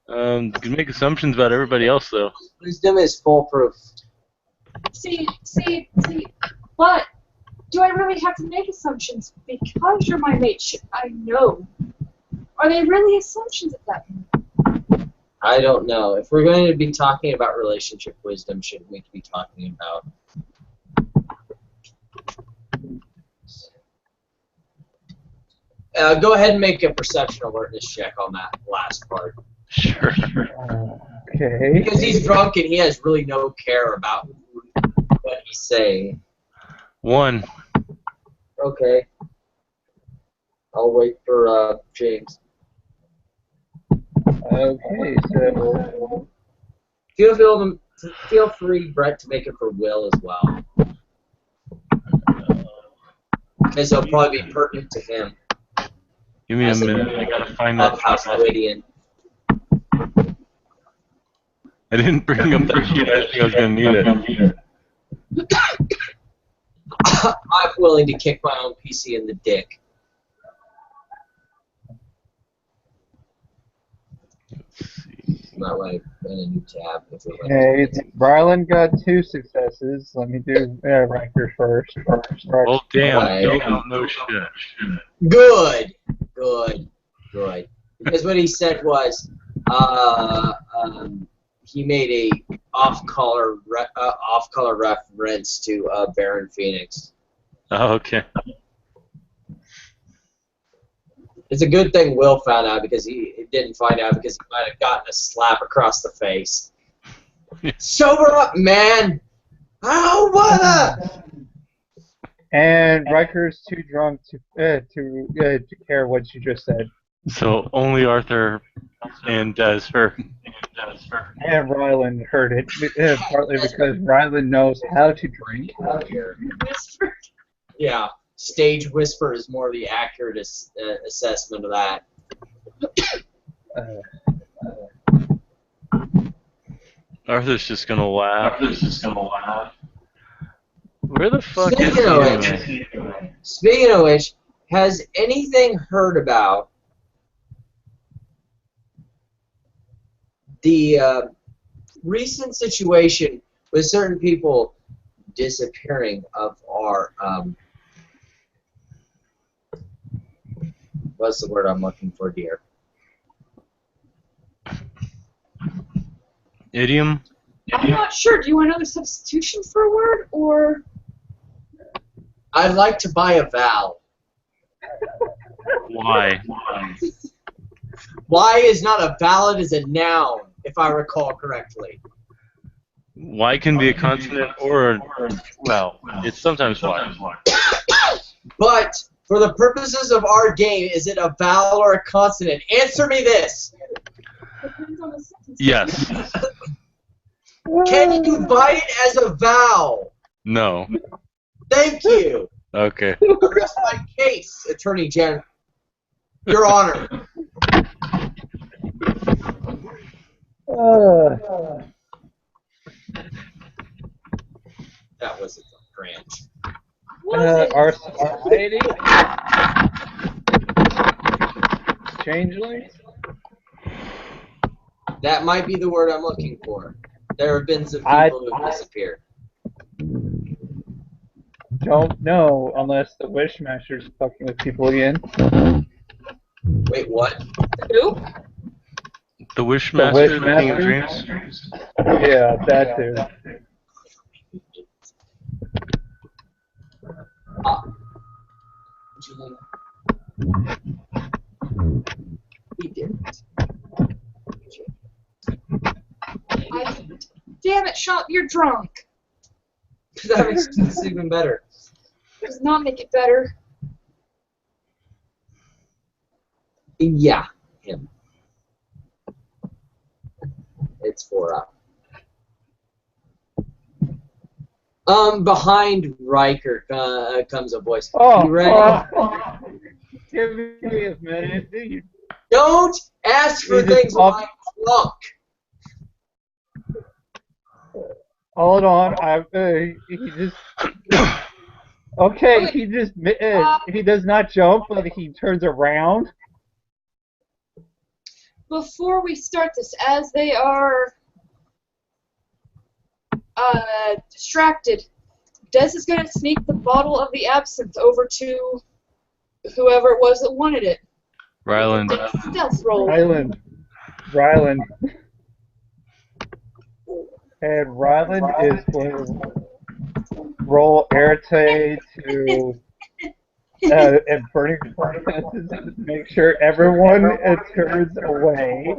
You can make assumptions about everybody else, though. Wisdom is foolproof. See, but do I really have to make assumptions because you're my mate? Should I know? Are they really assumptions at that point? I don't know. If we're going to be talking about relationship wisdom, shouldn't we be talking about... go ahead and make a perception alertness check on that last part. Sure. Okay. Because he's drunk and he has really no care about what he's saying. 1. Okay. I'll wait for James. Okay, so Feel free, Brett, to make it for Will as well. Because it'll probably be pertinent to him. Give me a As a minute. I gotta find that. House Lydian. I didn't bring up that sheet. I think I was gonna need it. I'm willing to kick my own PC in the dick. That way, in a new tab. If it okay, Rylan got 2 successes. Let me do Riker first. Well, damn. Right. Don't know shit. Good. Because what he said was, he made a off-color reference to Baron Phoenix. Oh, okay. It's a good thing Will found out because he didn't find out because he might have gotten a slap across the face. Sober up, man! Oh, what a... And Riker's too drunk to care what you just said. So only Arthur and Des heard. And Rylan heard it, partly because Rylan knows how to drink. Whisper. Yeah, stage whisper is more the accurate assessment of that. Arthur's just gonna laugh. Where the fuck is Speaking he of anyway? which, speaking of which, has anything heard about the recent situation with certain people disappearing of our what's the word I'm looking for, dear? Idiom? I'm not sure. Do you want another substitution for a word, or? I'd like to buy a vowel. Why? Why is not a valid as a noun, if I recall correctly. Why can be a consonant or, well, it's sometimes why. But for the purposes of our game, is it a vowel or a consonant? Answer me this. Depends on the sentence. Yes. Can you buy it as a vowel? No. Thank you. Okay. Arrest my case, Attorney General. Your Honor. That was a branch. Our society? Changelings? That might be the word I'm looking for. There have been some people who have disappeared. Don't know unless the Wishmaster's fucking with people again. Wait, what? Who? The Wishmaster, the King of Wishmaster? Dreams? Yeah, that too. He didn't. I didn't. Damn it, Sean, you're drunk. That makes this even better. Does not make it better. Yeah, him. It's 4 up. Behind Riker comes a voice. Oh, You ready? Give me a minute. You Don't ask for You just things when I'm drunk. hold on. He just. Okay, he just he does not jump, but he turns around. Before we start this, as they are distracted, Des is going to sneak the bottle of the absinthe over to whoever it was that wanted it. Ryland. Stealth roll. Ryland. And Ryland is going to roll Arete to and burning senses to make sure everyone turns away.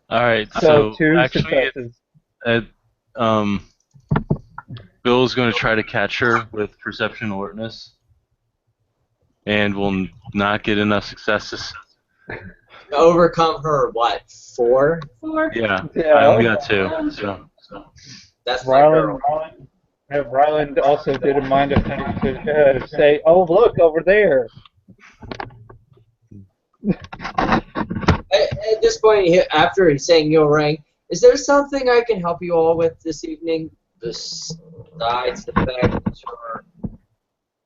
All right. So So two actually, successes. Bill's going to try to catch her with perception alertness, and will not get enough successes. To overcome her, what, 4? 4. Yeah, Yeah. I only got 2. So. That's my girl. Ryland also didn't mind to say, "Oh, look over there." At this point, after he's saying your rank, is there something I can help you all with this evening? Besides the fact that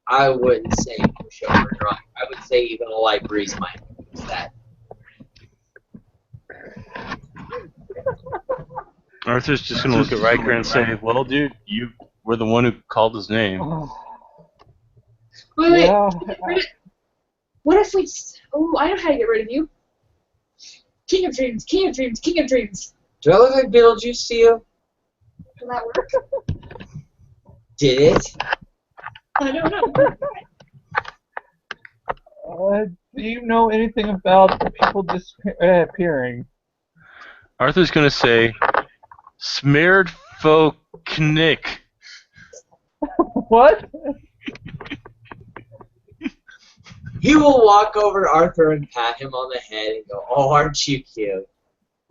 I wouldn't say push over drunk. I would say even a light breeze might use that. Arthur's just going to look at Riker and say, "Well, dude, you were the one who called his name." Wait. Yeah. What if we... Oh, I know how to get rid of you. King of Dreams, King of Dreams, King of Dreams. Do I look like Beetlejuice to you? Will that work? Did it? I don't know. Do you know anything about people disappearing? Arthur's going to say, "Smeared folk knick." What? He will walk over to Arthur and pat him on the head and go, "Oh, aren't you cute?"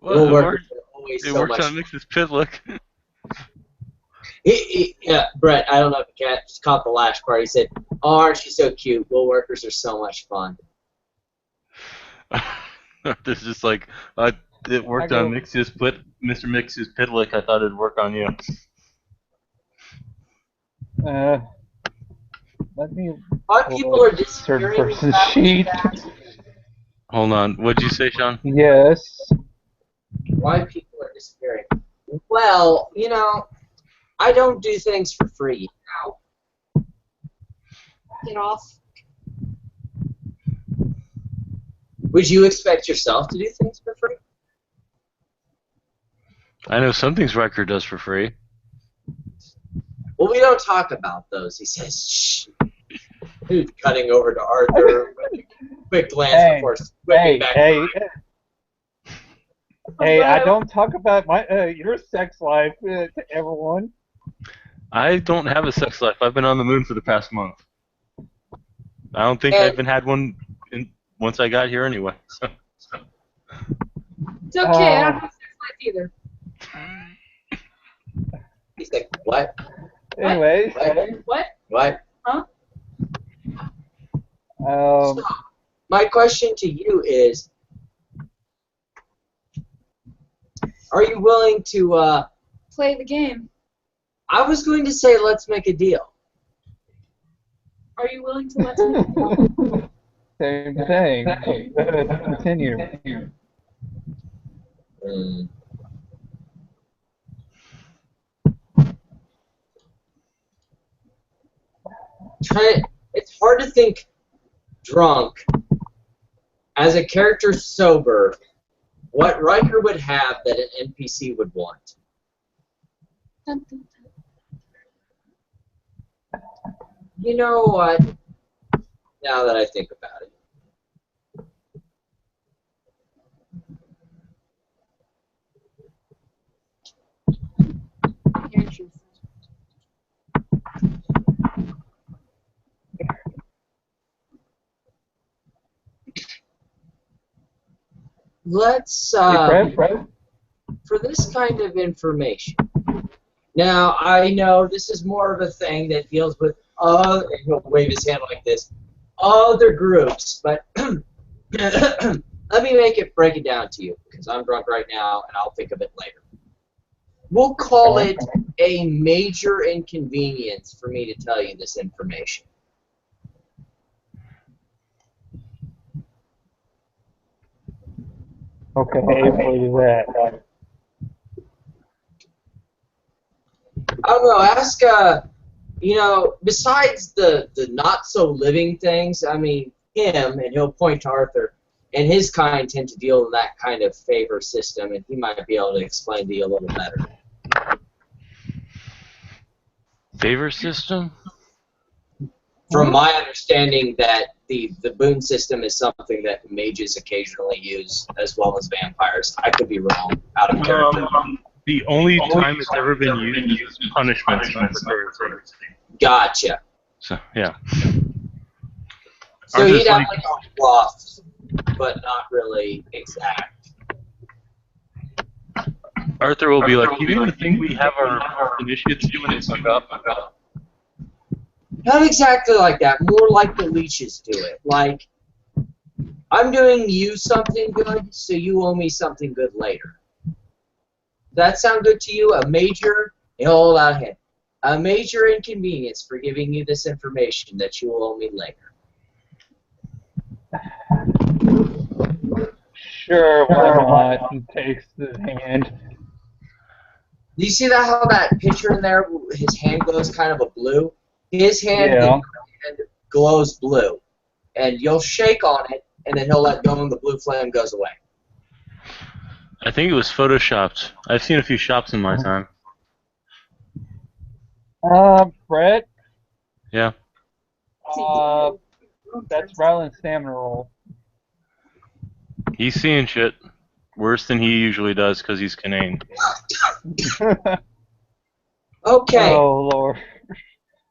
Well, We'll work always it so works much. on Mix's Pitlick. Yeah, Brett, I don't know if you caught the last part. He said, "Oh, aren't you so cute? Will workers are so much fun." Arthur's just like, it worked on Mr. Mix's Pitlick. I thought it'd work on you. Let me Why people are third disappearing? person sheet. Hold on. What'd you say, Sean? Yes. Why people are disappearing? Well, you know, I don't do things for free. Get off. Would you expect yourself to do things for free? I know some things Riker does for free. Well, we don't talk about those. He says, "Shh." He's cutting over to Arthur. Quick glance before whipping back. Hey, I don't talk about your sex life to everyone. I don't have a sex life. I've been on the moon for the past month. I don't think I even had one once I got here anyway. So. It's okay, I don't have sex life either. He's like, "What? Anyways, What? What?" Huh? So, my question to you is, are you willing to, Play the game. I was going to say let's make a deal. Are you willing to let me? same thing. Continue. It's hard to think drunk as a character sober what Riker would have that an NPC would want. You know what? now that I think about it. Let's, Hey, Fred? for this kind of information. Now, I know this is more of a thing that deals with, and he'll wave his hand like this, other groups, but let me break it down to you, because I'm drunk right now, and I'll think of it later. We'll call it a major inconvenience for me to tell you this information. Okay, what is that? I don't know, ask, you know, besides the not-so-living things, I mean, him, and he'll point to Arthur, and his kind tend to deal in that kind of favor system, and he might be able to explain to you a little better. Favor system? From my understanding, that the boon system is something that mages occasionally use, as well as vampires. I could be wrong, out of character. The only time it's ever been used is punishments, not for favor. Gotcha. So, yeah. So Arthur's he'd have like- like a bluff, but not really exact. Arthur will be like, you know the thing we have our initiates do when it's like up? Not exactly like that. More like the leeches do it. Like, I'm doing you something good, so you owe me something good later. Does that sound good to you? A major, hold out hand. A major inconvenience for giving you this information that you will owe me later. Sure, why not? He takes his hand. Do you see that? How that picture in there, his hand glows kind of a blue? His hand, Yeah. glows blue. And you'll shake on it, and then he'll let go and the blue flame goes away. I think it was photoshopped. I've seen a few shops in my time. Fred? Yeah. That's Ryland's stamina roll. He's seeing shit worse than he usually does because he's Canaan. Okay. Oh, Lord.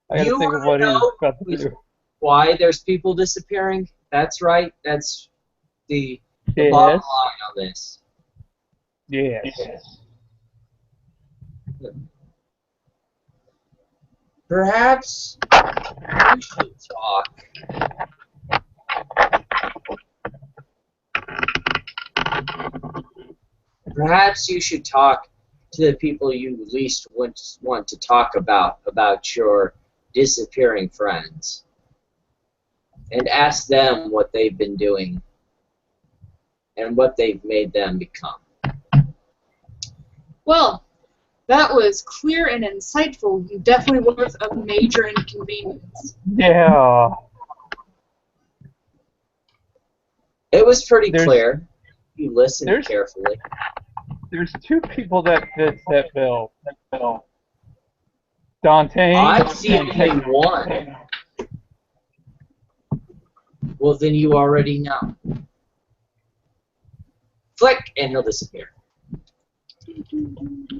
I gotta You think of wanna what he's know about to do. Why there's people disappearing? That's right. That's the bottom Yes. line on this. Yes. Perhaps you should talk. Perhaps you should talk to the people you least want to talk about your disappearing friends, and ask them what they've been doing and what they've made them become. Well, that was clear and insightful. You definitely worth a major inconvenience. Yeah. It was pretty There's- clear. You listened there's- carefully. There's two people that fit that bill. Dante. I've seen only one. Well, then you already know. Flick, and he'll disappear.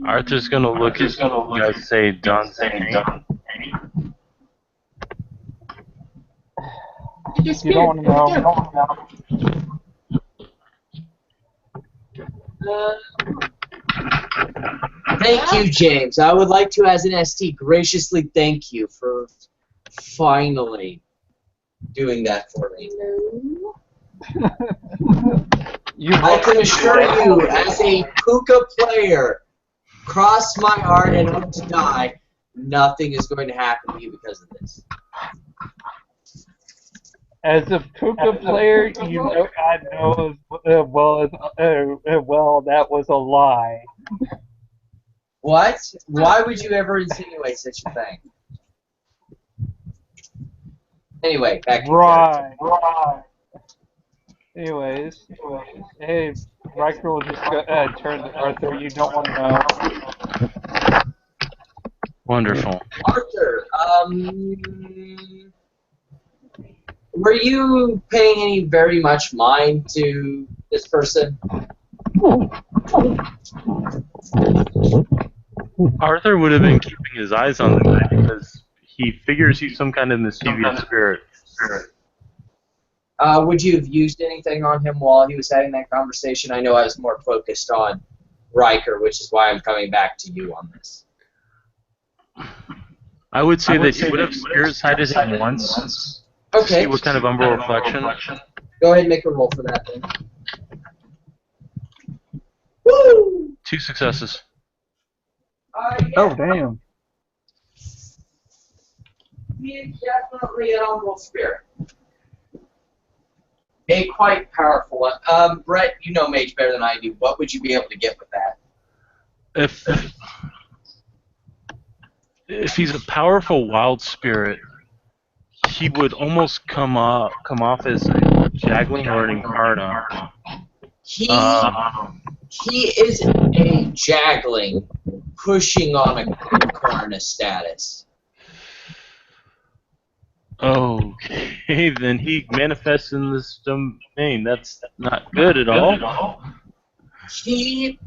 Arthur's gonna look at you guys say Dante. You don't want to know. Thank you, James. I would like to, as an ST, graciously thank you for finally doing that for me. I can assure you, as a Puka player, cross my heart and hope to die, nothing is going to happen to you because of this. As a Puka player, you know, I know as well that was a lie. What? Why would you ever insinuate such a thing? Anyway, back to Right. Anyways, hey, Riker will just turn to Arthur. You don't want to know. Wonderful. Arthur, Were you paying any very much mind to this person? Arthur would have been keeping his eyes on the guy because he figures he's some kind of mischievous spirit. Would you have used anything on him while he was having that conversation? I know I was more focused on Riker, which is why I'm coming back to you on this. I would say that he would have spirit-sided him once. Okay. See what kind of umbral reflection. Go ahead and make a roll for that then. Woo! 2 successes. Yeah. Oh, damn. He is definitely an umbral spirit. A quite powerful one. Brett, you know Mage better than I do. What would you be able to get with that? If he's a powerful wild spirit, he would almost come off as a Jagling or an Incarna. He is a Jagling pushing on a Incarna status. Okay, then he manifests in this domain. That's not good at all. He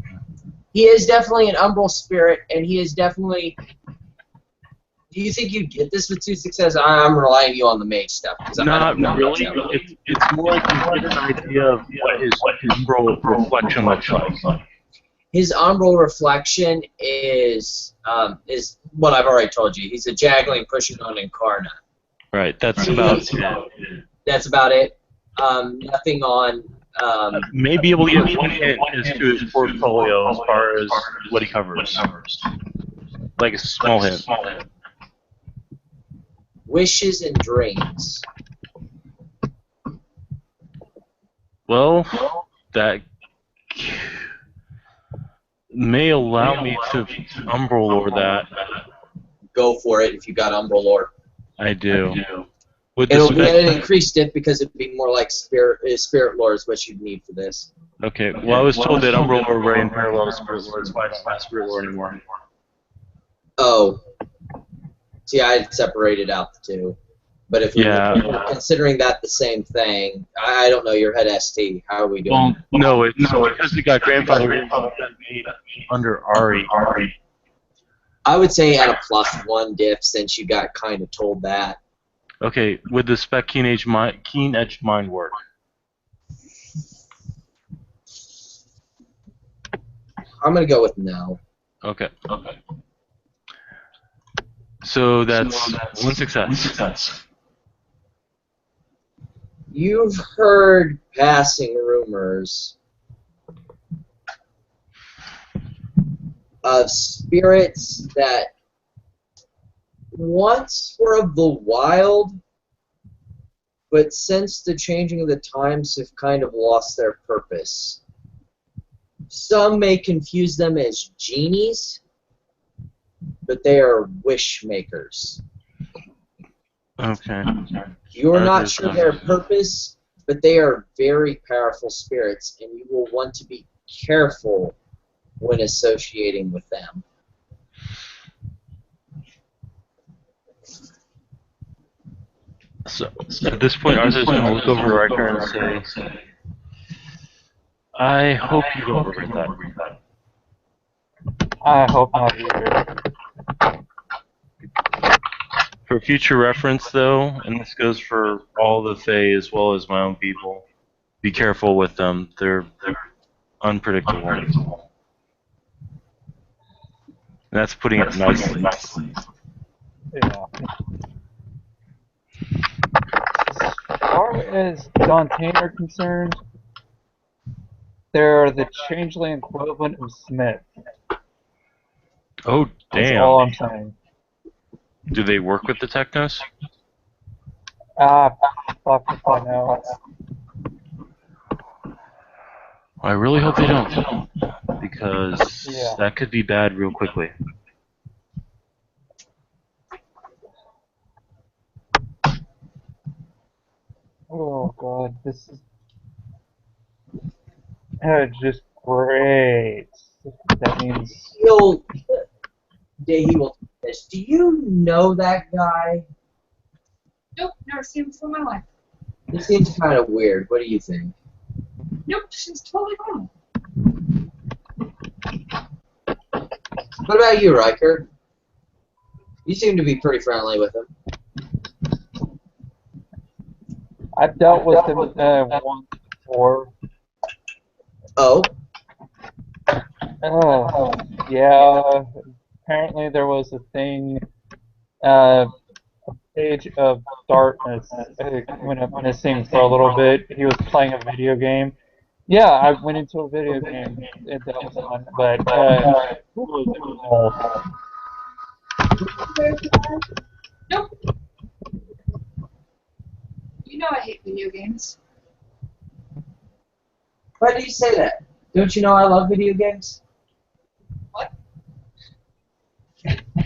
is definitely an umbral spirit, and he is definitely. Do you think you get this with 2 successes? I'm relying you on the mage stuff. Not really. It's more like you get an idea of what his umbral reflection looks like. His umbral reflection is what I've already told you. He's a Jagling pushing on Incarna. Right. That's about it. That's about it. Nothing on. May be able to get one hint as to his portfolio as far as what he covers. Like a small hint. Wishes and dreams. Well, that may allow me to umbral lore that. Go for it if you got umbral lore. I do. It'll be an increased it because it'd be more like spirit lore is what you'd need for this. Okay. Well, I was told that umbral lore ran parallel to spirit lore. That's why I don't have spirit lore anymore. Oh. See, I separated out the two. But if we're considering that the same thing, I don't know, your head ST. How are we doing? Well, no, it's because we got grandfather under Ari. I would say at a +1 diff since you got kind of told that. Okay, would the spec keen edge mind work? I'm gonna go with no. Okay. So that's 1 success. You've heard passing rumors of spirits that once were of the wild, but since the changing of the times have kind of lost their purpose. Some may confuse them as genies, but they are wish makers. Okay. You're not sure their purpose, but they are very powerful spirits, and you will want to be careful when associating with them. So at this point, Arthur's going to look over to Riker and say, I hope you don't regret that. I hope not either. For future reference, though, and this goes for all the Fae as well as my own people, be careful with them. They're unpredictable. And that's putting it nicely. Yeah. As far as Dantean are concerned, they're the changeling equivalent of Smith. Oh, That's damn. all I'm saying. Do they work with the Technos? Fuck if I know. I really hope they don't, because that could be bad real quickly. Oh god, this is just great. That means He will do this. Do you know that guy? Nope, never seen him before in my life. He seems kind of weird. What do you think? Nope, she's totally normal. What about you, Riker? You seem to be pretty friendly with him. I've dealt with him once before. Oh? Yeah. Apparently there was a thing, a Age of Darkness went up missing for a little bit. He was playing a video game. Yeah, I went into a video game. That was fun, but it was involved. Nope. You know I hate video games. Why do you say that? Don't you know I love video games? What?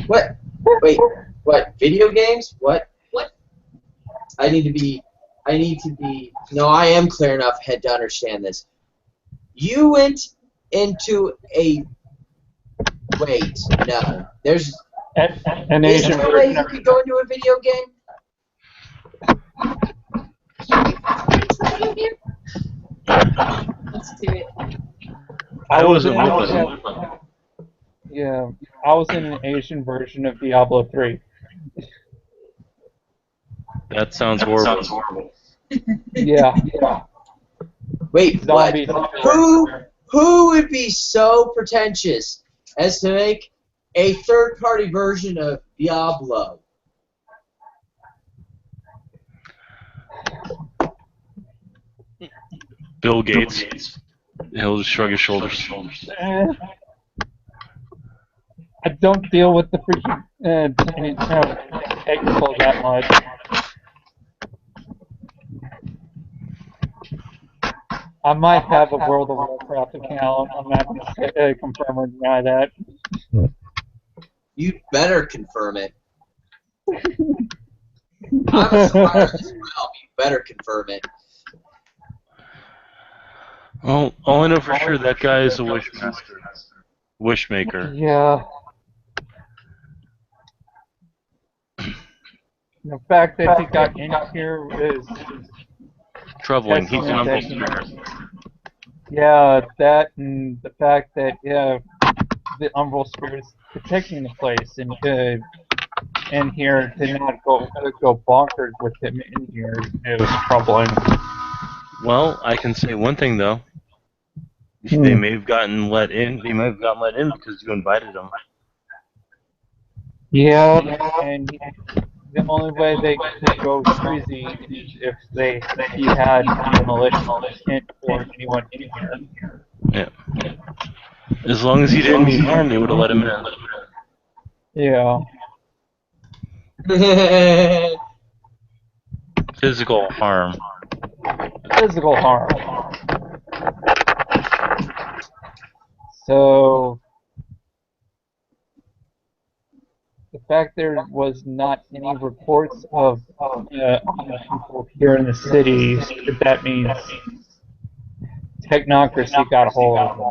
What? Wait, what? Video games? What? What? I need to be, no, I am clear enough head to understand this. You went into a, wait, no, there's, An is Asian there a way version you of could go into a video game? Video game? Let's do it. I wasn't in- with him. Yeah, I was in an Asian version of Diablo 3. That sounds horrible. Yeah. Wait, what? Zombies. Who would be so pretentious as to make a third-party version of Diablo? Bill Gates. He'll just shrug his shoulders. I don't deal with the freaking technical that much. I might have a World of Warcraft account. I'm not going to confirm or deny that. You'd better confirm it. I'm a supplier as well. You better confirm it. Well, all I know for sure, that guy is a wishmaker. Yeah. The fact that he got in here is Troubling. That's He's an humble something that- spirit. yeah, that and the fact that the Umbral Spirit's protecting the place and in here to not go bonkers with him in here is troubling. Well, I can say one thing though. They may have gotten let in. They may have gotten let in because you invited them. Yeah, and the only way they could go crazy is if he had a malicious intent for anyone in here. Yeah. As long as he didn't mean harm, they would have let him in. Yeah. Physical harm. Physical harm. So the fact there was not any reports of people here in the city, that means technocracy got a hold of them.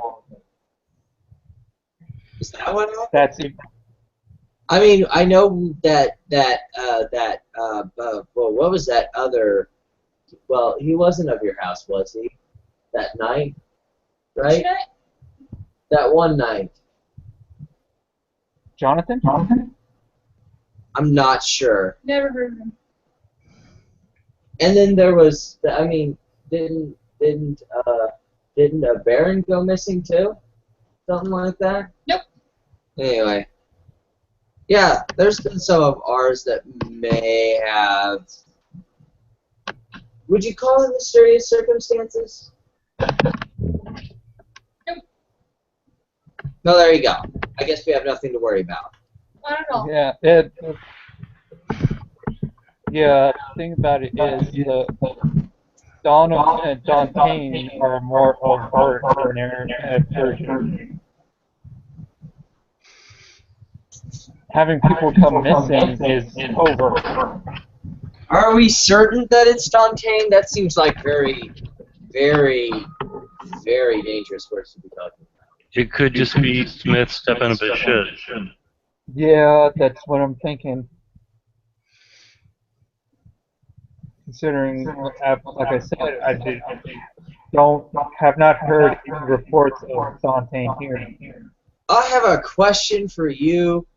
Is that what happened? That's it. I mean, I know that well, what was that other? Well, he wasn't of your house, was he? That night, right? That one night. Jonathan? I'm not sure. Never heard of him. And then there was, I mean, didn't a Baron go missing too? Something like that? Nope. Anyway. Yeah, there's been some of ours that may have, would you call it mysterious circumstances? Nope. No, there you go. I guess we have nothing to worry about. Not at all. Yeah, the thing about it is the Dawn and Don Payne are more overt in their version. Having people come missing is overt. Are we certain that it's Dantain? That seems like very, very, very dangerous words to be talking about. It could just be Smith stepping up his shit. Yeah, that's what I'm thinking. considering, like I said, have not heard any reports of Fontaine here. I have a question for you,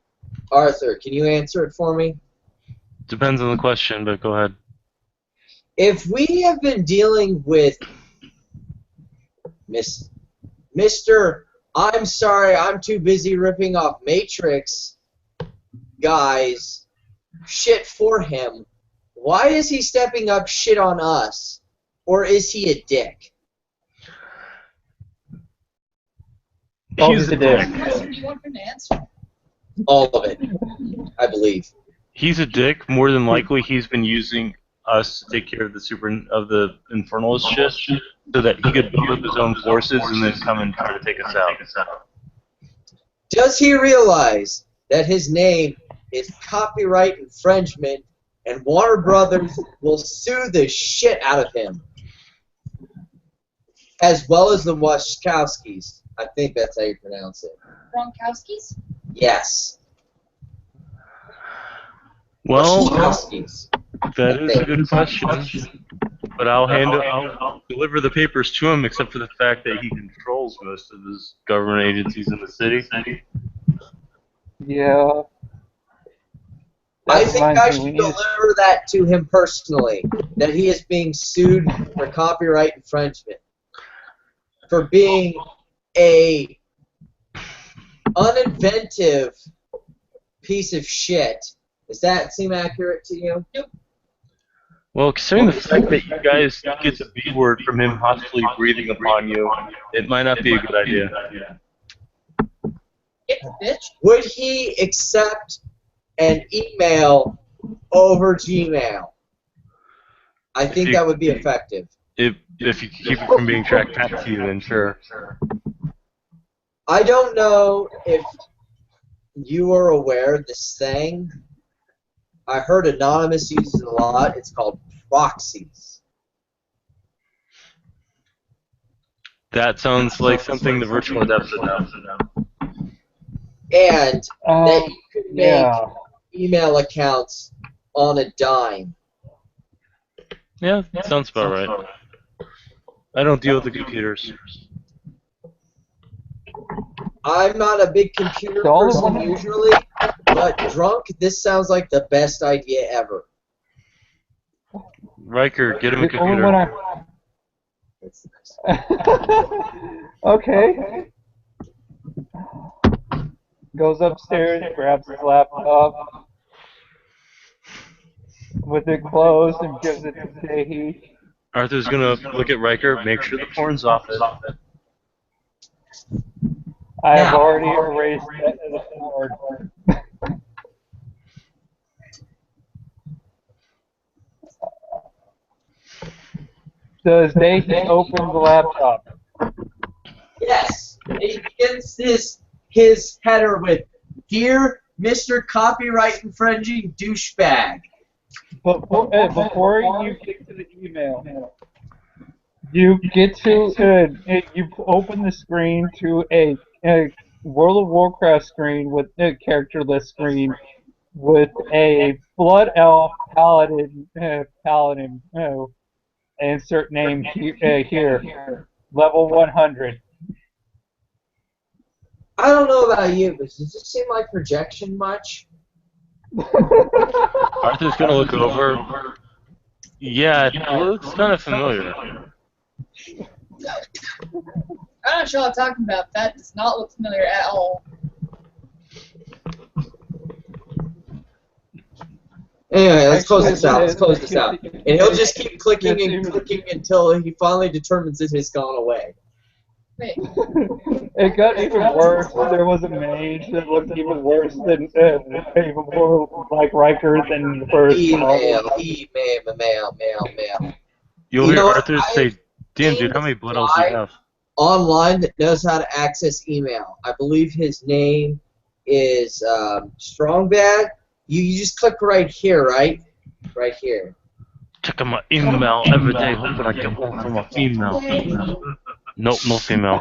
Arthur. Can you answer it for me? Depends on the question, but go ahead. If we have been dealing with Mr. I'm sorry, I'm too busy ripping off Matrix guys shit for him, why is he stepping up shit on us? Or is he a dick? He's a dick. Question you want him to answer? All of it, I believe. He's a dick. More than likely, he's been using us to take care of the Infernalist shit, so that he could build up his own forces and then come and try to take us out. Does he realize that his name is copyright infringement and Warner Brothers will sue the shit out of him? As well as the Wachowskis. I think that's how you pronounce it. Gronkowski's? Yes. Well, Wachowskis. that is a good question, but I'll deliver the papers to him, except for the fact that he controls most of his government agencies in the city. Yeah. I That think I reminds should me, we need to- deliver that to him personally, that he is being sued for copyright infringement, for being a uninventive piece of shit. Does that seem accurate to you? Well, considering the fact that you guys get the B word from him hostily breathing upon you, it might not be a good idea. Get the bitch. Would he accept an email over Gmail? I think that would be effective. If you keep it from being tracked back to you, then sure. I don't know if you are aware of this thing. I heard Anonymous uses it a lot. It's called proxies. That sounds like something the virtual adepts would know. And that you could make yeah. email accounts on a dime. Yeah, that sounds about right. I don't deal with the computers. I'm not a big computer So all of person them- usually, but drunk, this sounds like the best idea ever. Riker, get him a The only one computer. Okay. Goes upstairs, grabs his laptop with it closed and gives it to Sehi. Arthur's gonna look at Riker, make sure the porn's off it. I have already erased the board. Does Sehi open the laptop? Yes, he begins his header with, "Dear Mr. Copyright Infringing Douchebag." But before you get to the email, you get to you open the screen to a World of Warcraft screen with a character list screen with a Blood Elf Paladin insert name here, level 100. I don't know about you, but does this seem like projection much? Arthur's gonna look over. Yeah, it looks kind of familiar. I'm not sure what I'm talking about. That does not look familiar at all. Anyway, let's close Actually, this out. Let's close this out. And he'll just keep clicking and Yes, clicking until he finally determines it has gone away. Wait, It got even worse. There was a mage that looked even worse than even more like Riker than the first. Mail. You'll You hear know what? Arthur say, "Damn, dude, how many blood elves do you have?" Online that knows how to access email. I believe his name is Strongbad. You just click right here, right? Right here. Check my email every day, hoping I get one from a female. Nope, no female.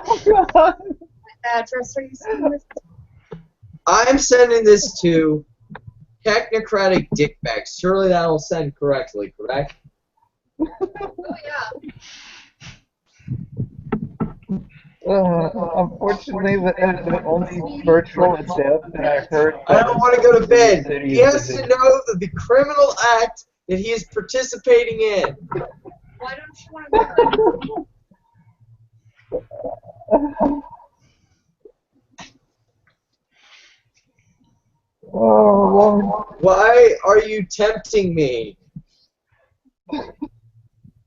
what address are you sending this? I'm sending this to Technocratic Dickbags. Surely that'll send correctly, correct? Oh yeah. Unfortunately, the only virtual adept that I heard I don't want to go to in the bed. city He is has to busy. know the criminal act that he is participating in. Why don't you want to know Oh, Lord. Why are you tempting me?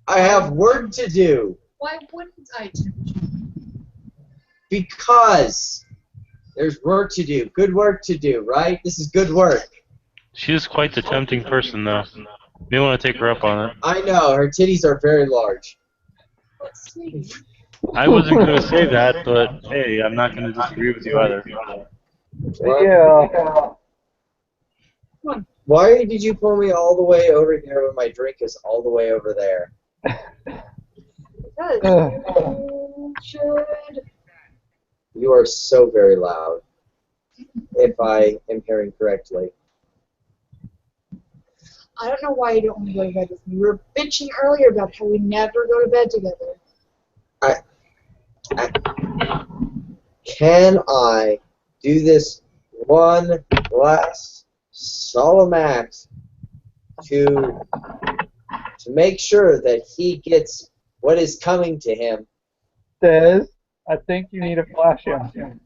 I have work to do. Why wouldn't I tempt you? Because there's work to do. Good work to do, right? This is good work. She is quite the tempting person, though. May want to take her up on it. I know. Her titties are very large. But sweetie, I wasn't going to say that, but hey, I'm not going to disagree with you either. Yeah. Why did you pull me all the way over here when my drink is all the way over there? because you should. You are so very loud, if I am hearing correctly. I don't know why you don't want to go to bed with me. We were bitching earlier about how we never go to bed together. Can I do this one last solemn act to make sure that he gets what is coming to him? Des, I think you need to flash him.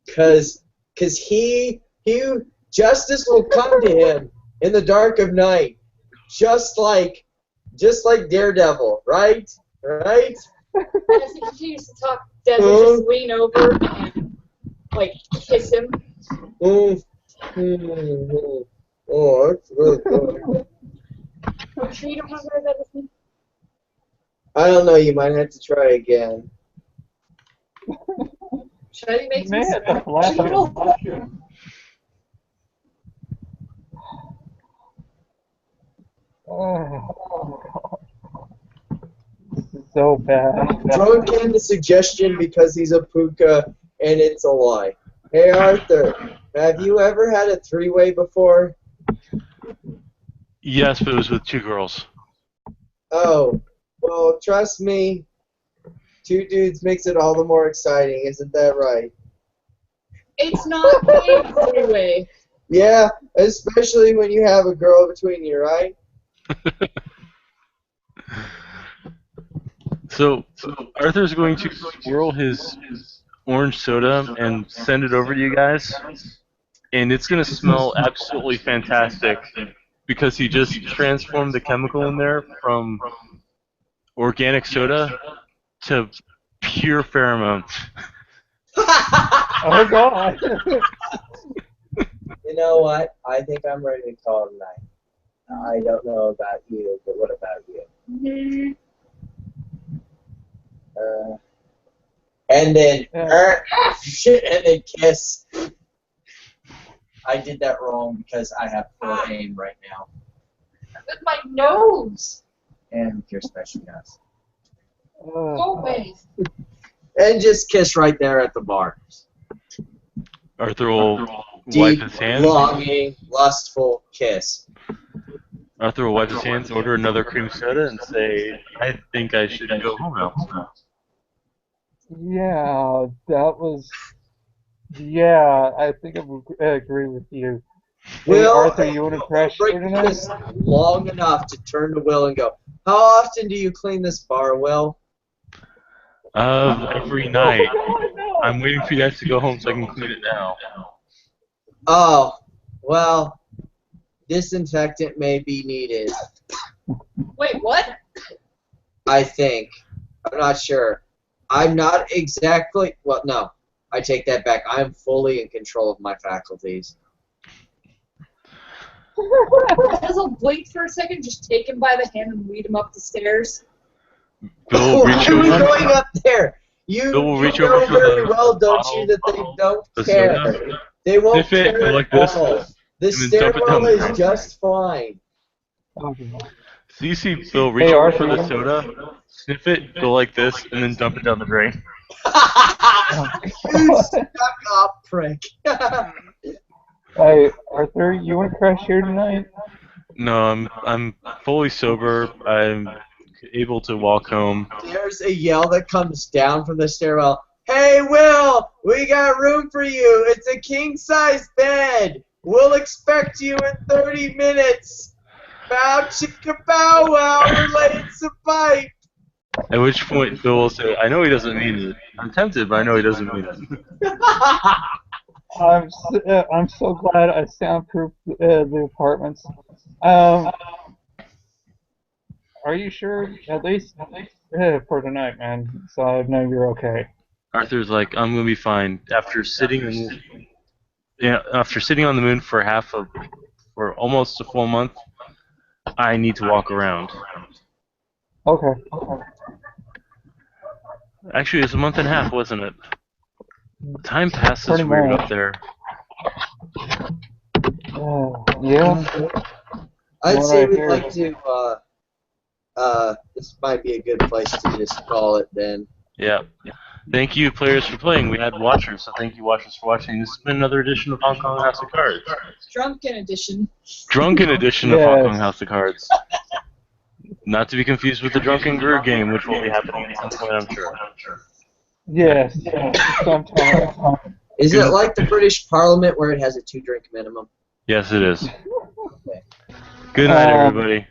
Because justice will come to him in the dark of night, just like Daredevil, right? Right? And as he continues to talk, Des will just lean over and, like, kiss him. Oh, that's really good. I'm sure you don't want to go to bed with me. I don't know. You might have to try again. Should I make You may have to some flash special? him. Oh, this is so bad. Drunk in the suggestion because he's a puka, and it's a lie. Hey Arthur, have you ever had a three-way before? Yes, but it was with two girls. Oh, well, trust me, two dudes makes it all the more exciting, isn't that right? It's not a three-way. Yeah, especially when you have a girl between you, right? So Arthur's going to swirl his orange soda and send it over to you guys, and it's going to smell absolutely fantastic because he just transformed the chemical in there from organic soda to pure pheromones. Oh, God. You know what? I think I'm ready to call it a night. I don't know about you, but what about you? And then, and then kiss. I did that wrong because I have poor aim right now. With my nose. And who cares about you guys? Go away. And just kiss right there at the bar. Arthur will wipe Deep, his hands. longing, lustful kiss. Arthur will wipe his hands, order another cream soda, and say, "I think I should go home now." Yeah, that was. Yeah, I think I would agree with you. Hey, Will, Arthur, you want to crash break here tonight? this long enough to turn to Will and go, how often do you clean this bar, Will? Every night. No. I'm waiting for you guys to go home so I can clean it now. Oh, well, disinfectant may be needed, Wait, what? I think. I'm not sure. I'm not exactly, well, no, I take that back. I am fully in control of my faculties. Hazel blinked for a second, just take him by the hand and lead him up the stairs. Bill will Why reach are we over. going up there? You Bill will reach know over for very the well, don't bottle you, that they don't the care. soda. They won't Sniff it, care go at like this, all. The and then dump it down stairwell the is drain. just fine. Okay. So you see Bill reach Hey, over Arthur. for the soda, sniff it, go like this, and then dump it down the drain. You stuck up prick. Hey, Arthur, you want to crash here tonight? No, I'm fully sober. I'm able to walk home. There's a yell that comes down from the stairwell. Hey, Will, we got room for you. It's a king-size bed. We'll expect you in 30 minutes. Bow chicka bow wow, we're laying some pipe. At which point Phil will say, "I know he doesn't mean it. I'm tempted, but I know he doesn't mean it." I'm so glad I soundproofed the apartments. Are you sure? At least for tonight, man. So I know you're okay. Arthur's like, "I'm gonna be fine." After sitting on the moon for almost a full month, I need to walk around. Okay. Actually, it's a month and a half, wasn't it? Time passes Pretty weird much. up there. Yeah. I'd What say I we'd hear. like to, this might be a good place to just call it then. Yeah. Thank you, players, for playing. We had watchers, so thank you, watchers, for watching. This has been another edition of Hong Kong House of Cards. Drunken edition. Drunken edition of Hong Yes. Kong House of Cards. Not to be confused with the Drunken Brew game, which will be happening at some point, I'm sure. Yes. Sometime. Is it like the British Parliament where it has a 2-drink minimum? Yes, it is. Good night, everybody.